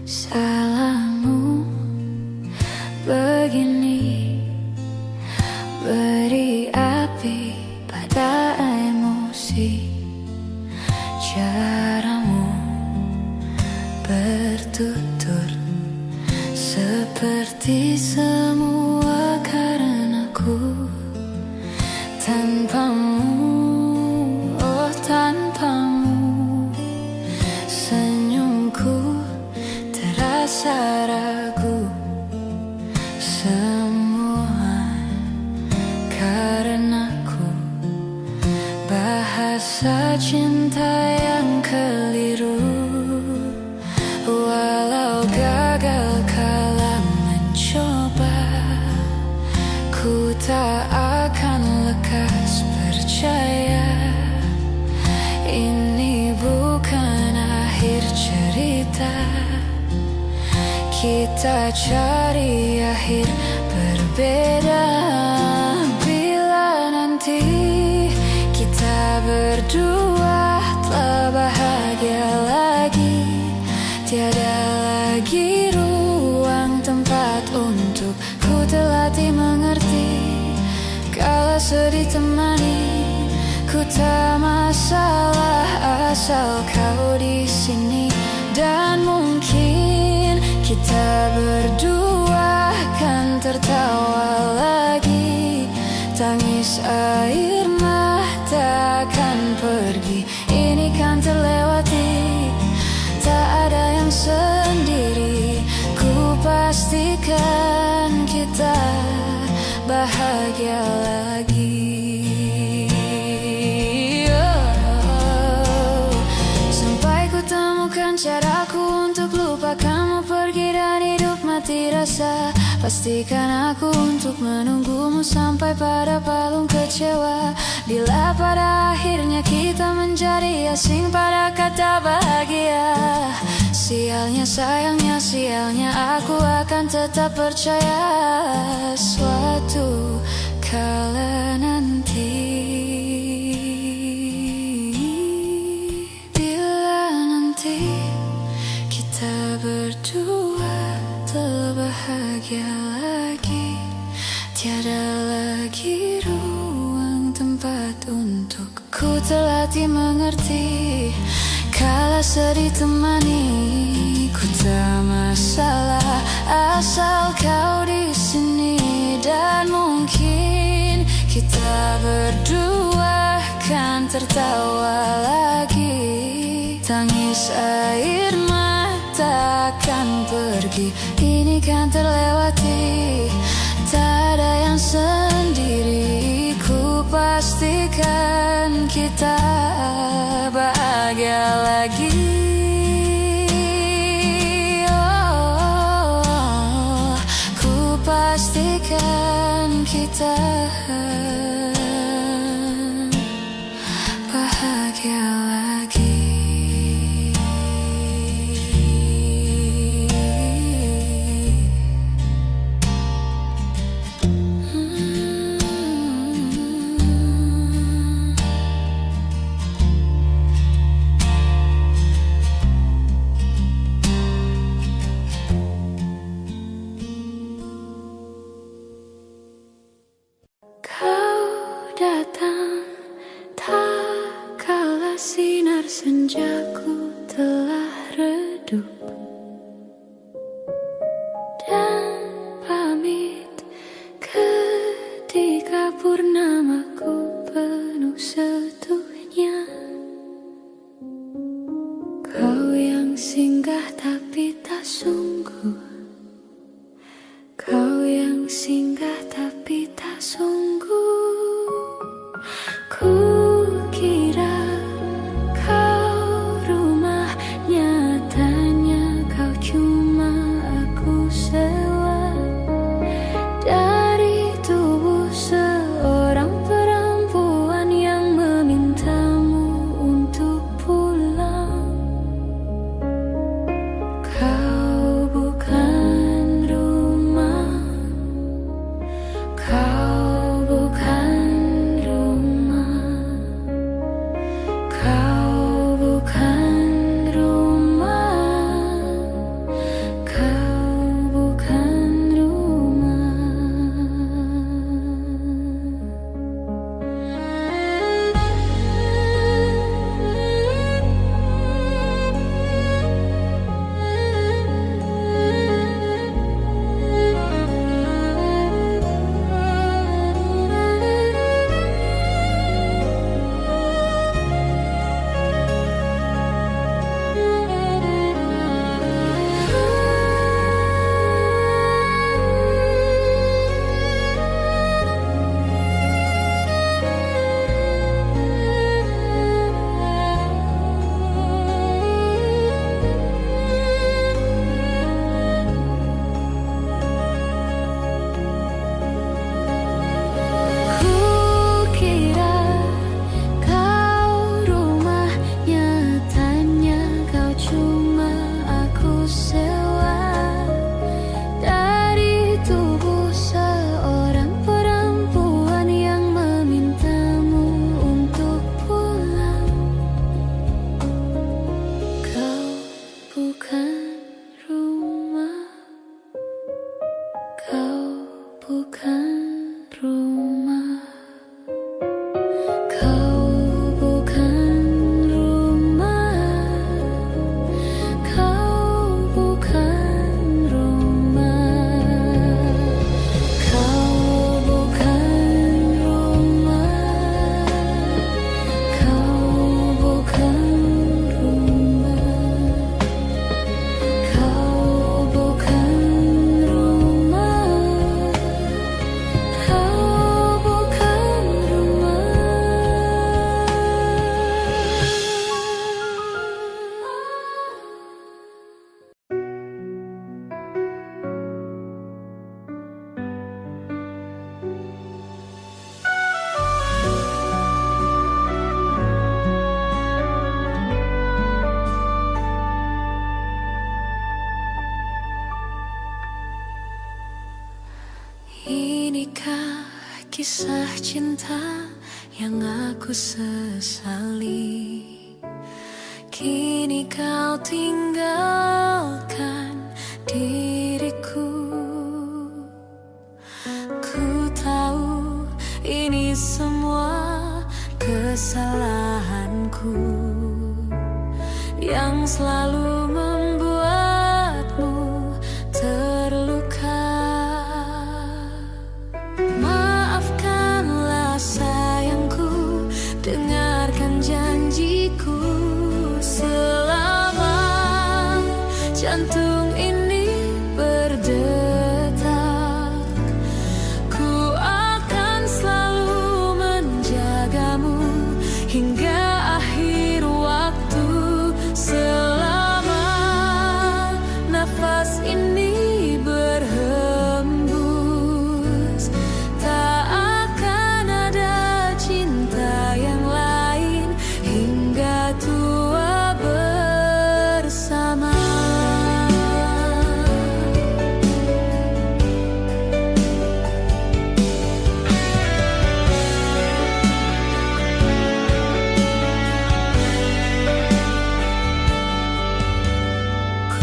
Salahmu begini, beri api pada emosi. Caramu bertutur seperti semua karenaku. Tanpamu, oh tanpamu, senyumku terasa ragu. Semua karenaku, bahasa cinta yang keliru. Walau gagal kala mencoba, ku tak akan lekas percaya. Ini bukan akhir cerita, kita cari akhir berbeda. Bila nanti kita berdua telah bahagia lagi, tiada lagi ruang tempat untuk ku terlatih mengerti. Kala sedih temani, ku tak masalah asal kau di sini. Dan mungkin kita berdua kan tertawa lagi, tangis air mata akan pergi, ini kan terlewati. Tak ada yang sendiri, ku pastikan kita bahagia lagi. Sampai ku temukan caraku untuk lupakanmu pergi dan hidup mati rasa. Pastikan aku untuk menunggumu sampai pada palung kecewa. Bila pada akhirnya kita menjadi asing pada kata bahagia, sialnya sayangnya sialnya aku akan tetap percaya. Suatu kala nanti, bila nanti kita berdua telah bahagia lagi, tiada lagi ruang tempat untuk ku terlatih mengerti. Kala sedih temani, ku tak masalah asal kau di sini. Dan mungkin kita berdua kan tertawa lagi, tangis air mata akan pergi, ini kan terlewati. Tak ada yang sendiri, ku pastikan kita bahagia lagi. Oh, ku pastikan kita bahagia lagi. Datang tak kala sinar senjaku telah redup, dan pamit ketika purnamaku penuh setuhnya. Kau yang singgah tapi tak sungguh, kau yang singgah tapi tak sungguh. Ku kira kau rumah nyata bukan rumah, kau bukan rumah, kau bukan rumah, kau bukan rumah, kau bukan rumah, kau bukan rumah, kau bukan rumah, kau bukan Inikah kisah cinta yang aku sesali? Kini kau tinggalkan diriku. Ku tahu ini semua kesalahanku yang selalu membuatmu terluka. Maafkanlah sayangku, dengarkan janjiku. Selama jantung ini berdetak, ku akan selalu menjagamu hingga akhir waktu. Selama nafas ini berhembus, tak akan ada cinta yang lain hingga tua bersama.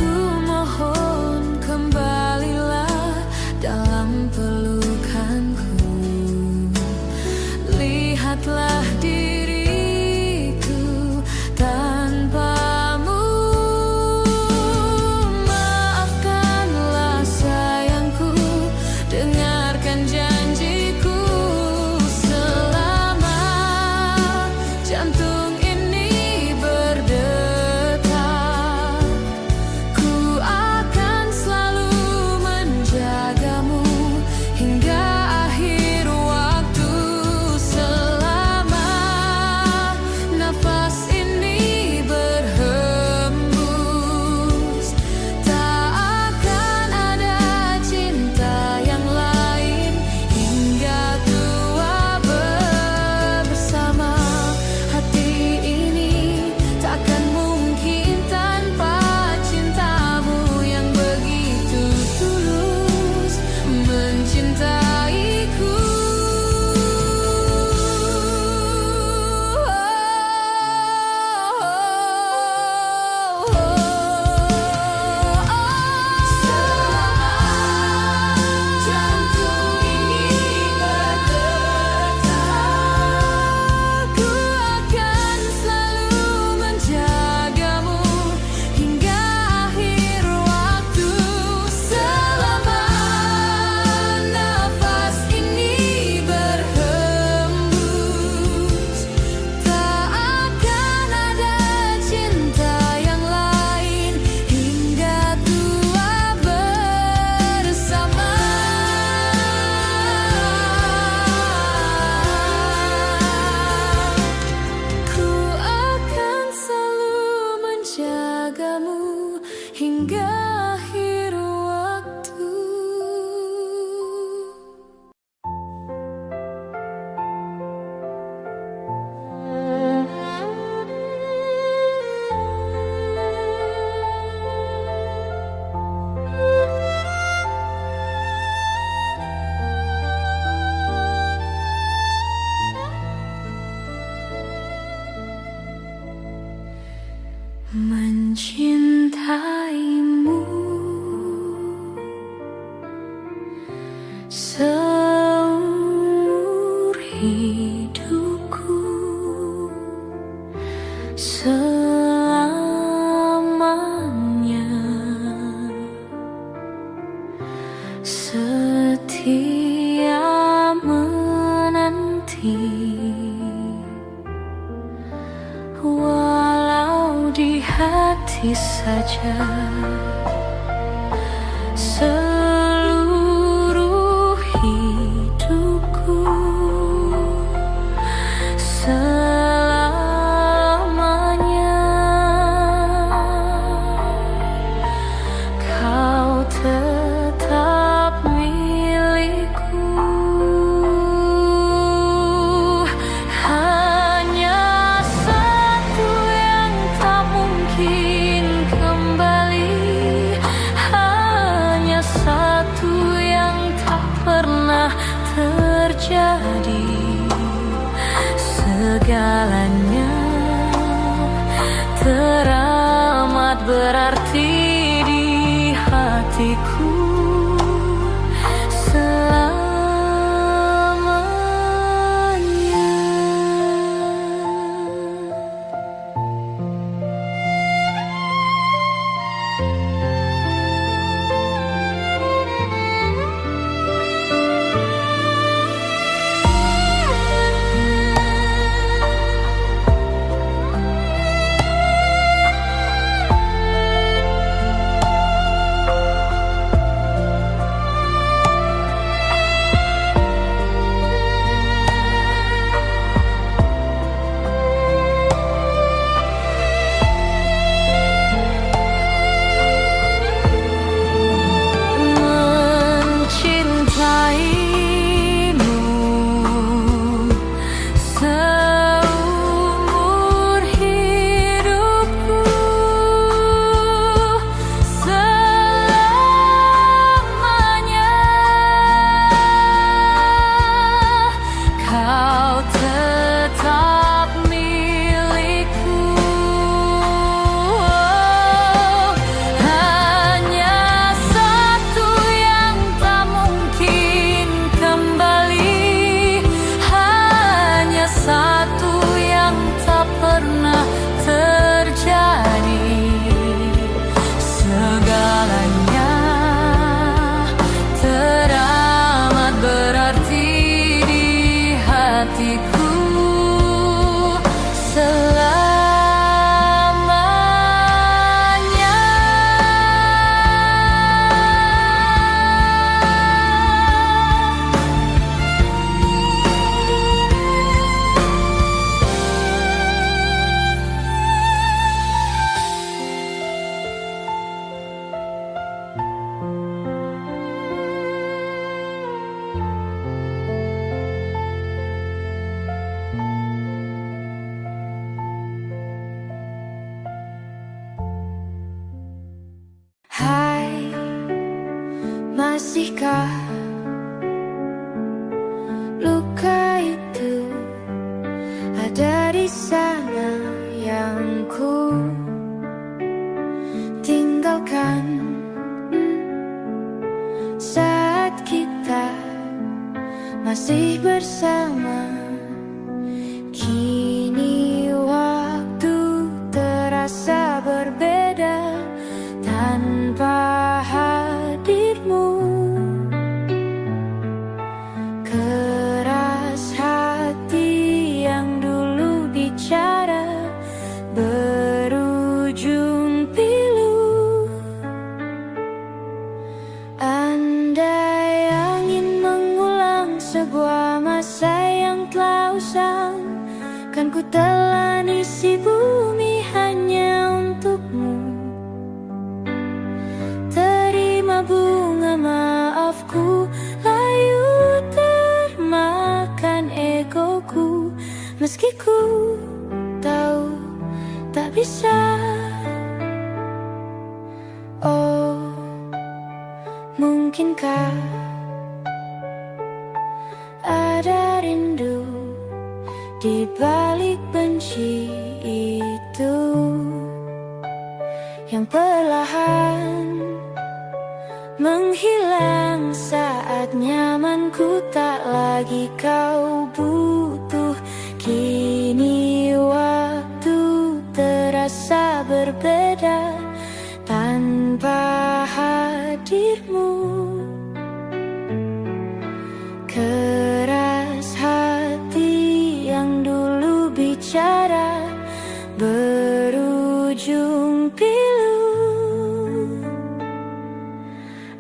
Ku mohon kembalilah dalam pelukanku. Lihatlah diriku tanpamu. Maafkanlah sayangku, dengarkan janjiku. Selama jantung ini berdetak, ku akan selalu menjagamu hingga akhir waktu. Selama nafas ini berhembus, tak akan ada cinta yang lain hingga tua bersama. Hati ini takkan mungkin tanpa cintamu yang begitu tulus mencintaiku. Selama jantung ini berdetak, ku akan selalu menjagamu hingga akhir waktu. Selama nafas ini berhembus, tak akan ada cinta yang lain hingga tua bersama. Ku akan selalu menjagamu hingga akhir waktu. mencintaimu seumur hidupku, selamanya setia menanti. Walau di hati saja seluruh hidupku, selamanya kau tetap milikku. Hanya satu yang tak mungkin kembali, hanya satu yang tak pernah terjadi. Segalanya teramat berarti di hatiku selamanya. Mencintaimu seumur hidupku, selamanya kau tetap milikku. Hanya satu yang tak mungkin kembali, hanya satu yang tak pernah terjadi. Segalanya teramat berarti di hatiku selamanya. Hai, masihkah luka itu ada di sana yang ku tinggalkan saat kita masih bersama? Kini waktu terasa berbeda tanpa hadirmu. Keras hati yang dulu bicara berujung pilu. Andai angin mengulang sebuah masa yang telah usang, kan ku telan isi bumi hanya untukmu. Terima bunga maafku, layu termakan egoku. Meski ku tahu tak bisa. Oh, mungkinkah ada rindu di balik benci itu yang perlahan menghilang saat nyamanku tak lagi kau butuh. Kini waktu terasa berbeda tanpa hadirmu. Keras hati yang dulu bicara berujung pilu.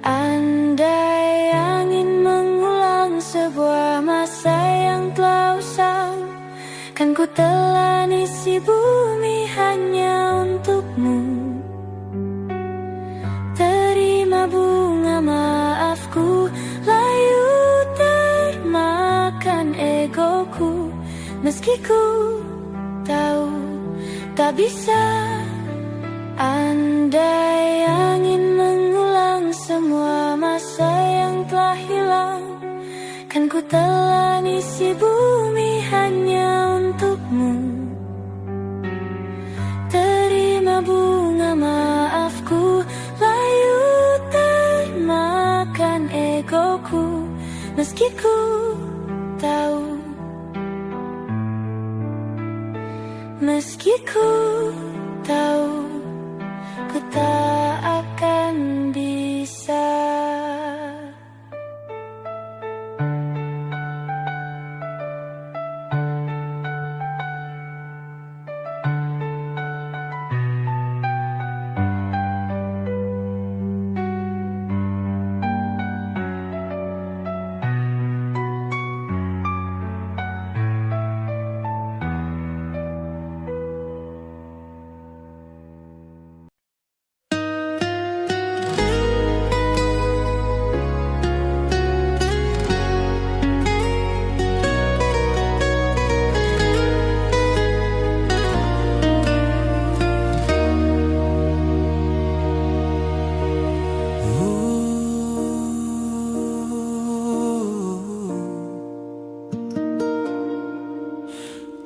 Andai angin mengulang sebuah masa yang telah usang, kan ku telan isi bumi hanya untukmu. Terima bunga maafku, layu termakan egoku. Meski ku tahu tak bisa. Andai angin mengulang semua masa yang telah hilang, kan ku telan isi bumi hanya untukmu. Terima bunga maafku, layu termakan egoku. Meski ku tahu, meski ku tahu, ku tak akan bisa.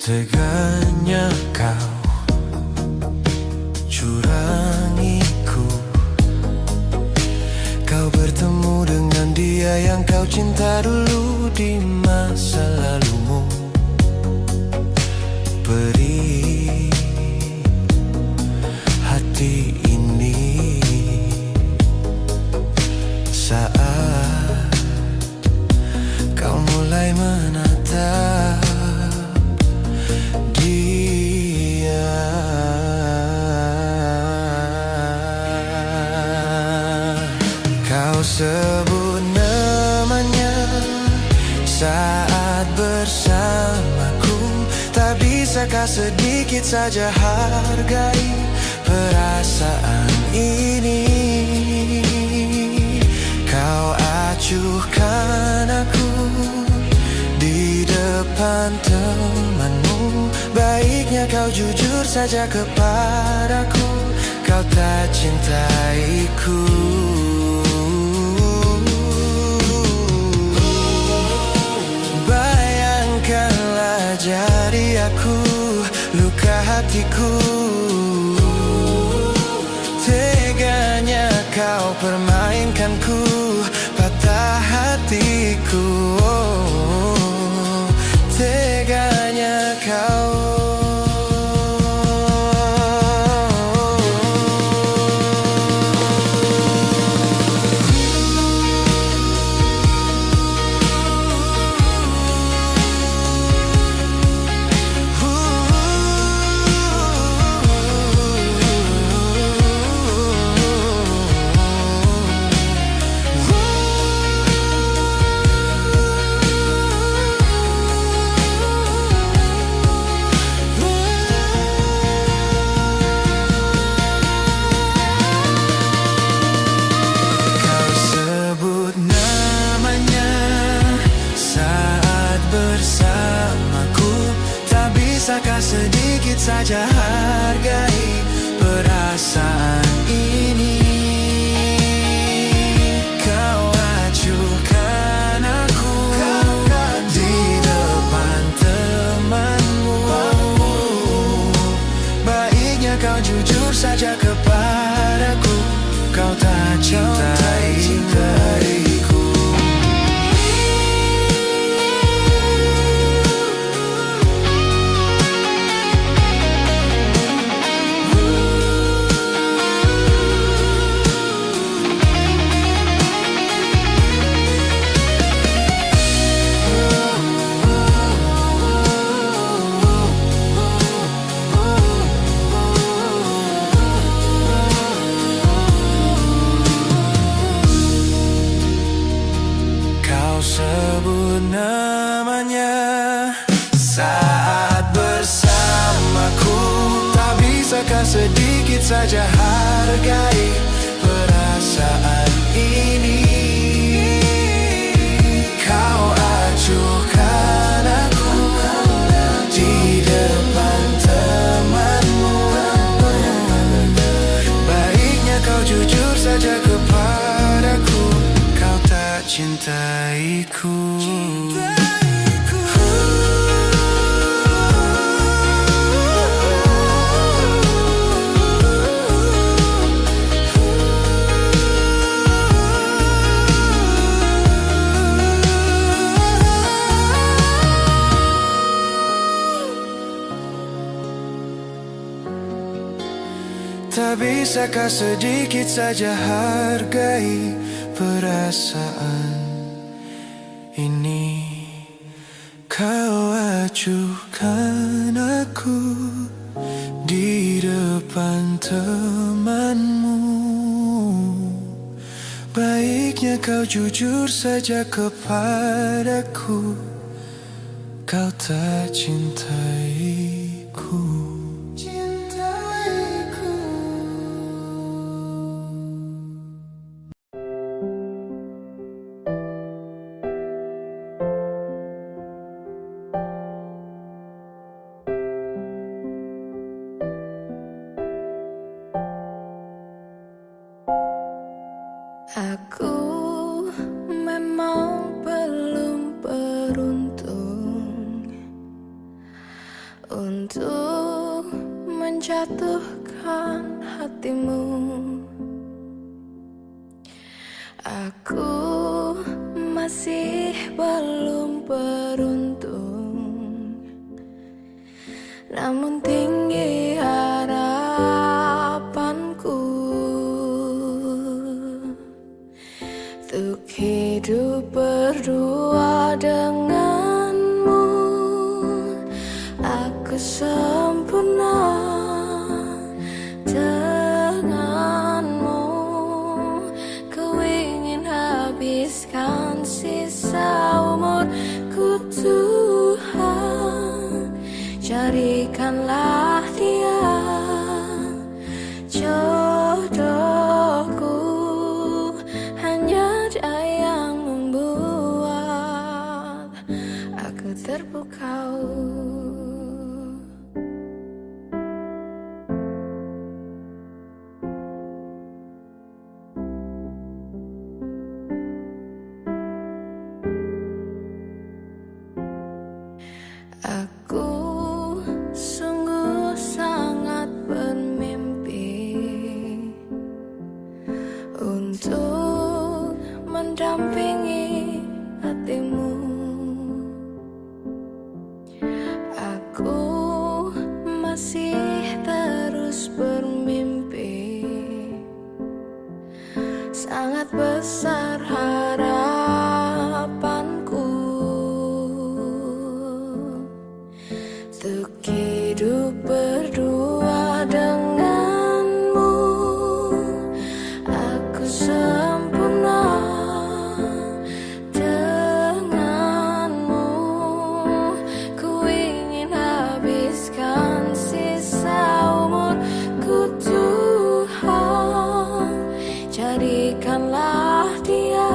Teganya kau curangiku. Kau bertemu dengan dia yang kau cinta dulu di masa lalumu. Beri hati ini saat kau mulai menatap dia. Kau sebut namanya saat bersamaku. Tak bisakah sedikit saja hargai perasaan ini? Kau acuhkan aku di depan temanmu. Baiknya kau jujur saja kepadaku, kau tak cintaiku. Bayangkanlah jadi aku, luka hatiku. Teganya kau permainkanku, patah hatiku. Teganya kau. cintaiku. Sebut namanya saat bersamaku. Tak bisakah sedikit saja hargai perasaan ini? Kau acuhkan aku di depan temanmu. Baiknya kau jujur saja kepadaku, kau tak cintaiku. Tak bisakah sedikit saja hargai perasaan ini? Kau acuhkan aku di depan temanmu. Baiknya kau jujur saja kepadaku, kau tak cintaiku. Aku memang belum beruntung untuk menjatuhkan hatimu. Aku masih belum beruntung, namun tinggi harapanku untuk hidup berdua denganmu. Aku sempurna denganmu. Ku ingin habiskan sisa umurku, Tuhan. Jadikanlah dia jodohku. Hanya dia yang membuat aku terpukau. Aku sungguh sangat bermimpi untuk mendampingi hatimu. Aku masih terus bermimpi, sangat besar harapanku untuk hidup berdua denganmu. Aku sempurna denganmu. Ku ingin habiskan sisa umurku, Tuhan. Jadikanlah dia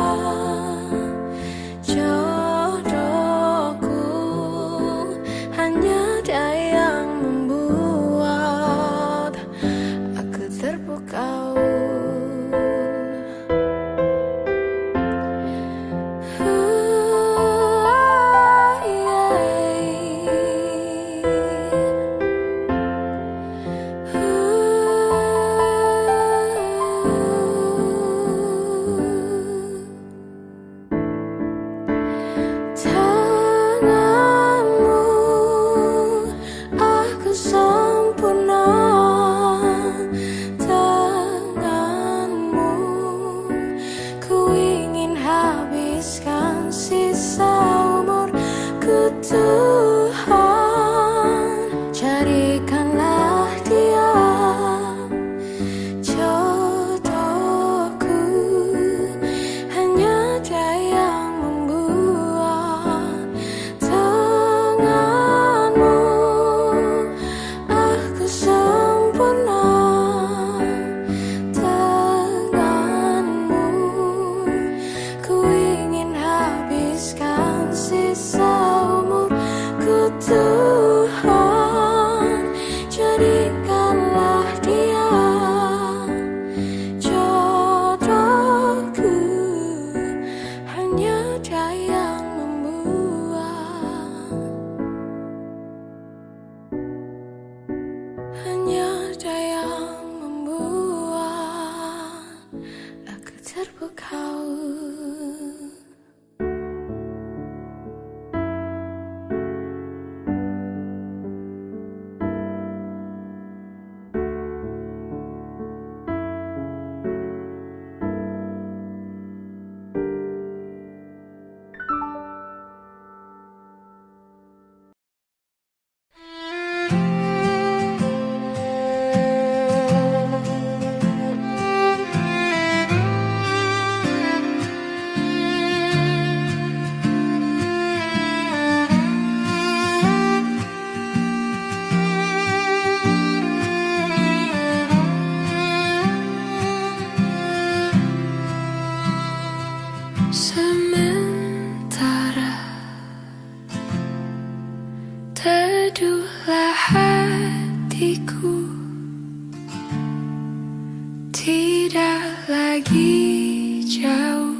lagi jauh,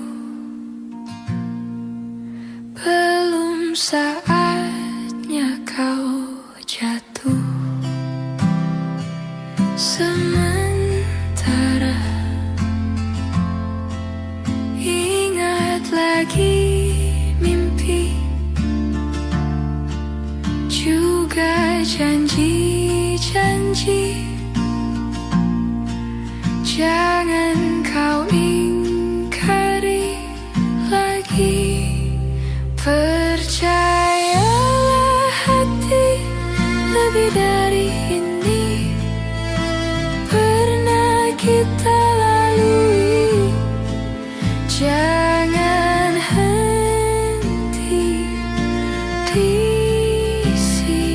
belum saatnya kau jatuh. Sementara ingat lagi mimpi, juga janji-janji. Jangan kau ingkari lagi. Percayalah hati, lebih dari ini pernah kita lalui. Jangan henti di sini.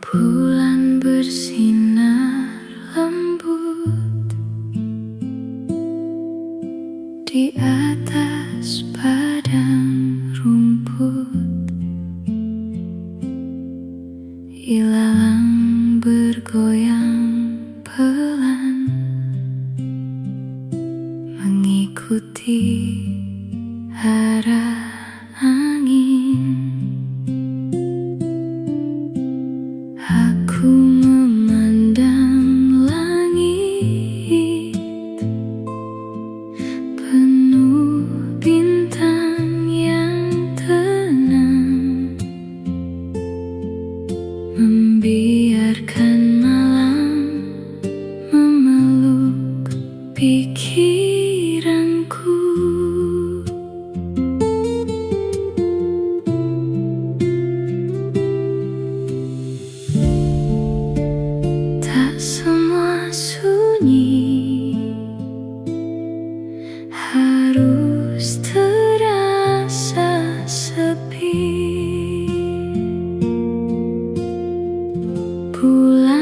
Bulan bersinar lembut di atas padang rumput, ilalang bergoyang pelan mengikuti arah angin. Aku memandang langit penuh bintang yang tenang, membiarkan malam memeluk pikiranku. Tak semua sunyi harus terasa sepi. Bulan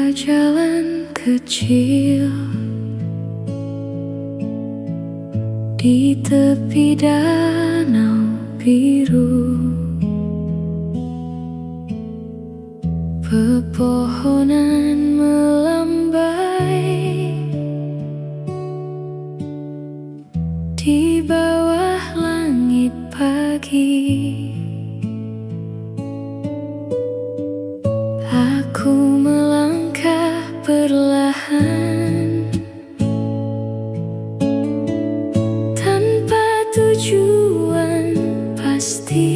sebuah jalan kecil di tepi danau biru. Pepohonan melambai di bawah langit pagi. Aku melangkah perlahan tanpa tujuan pasti,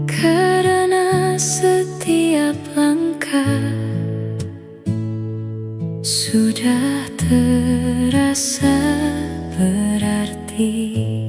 karena setiap langkah sudah terasa berarti.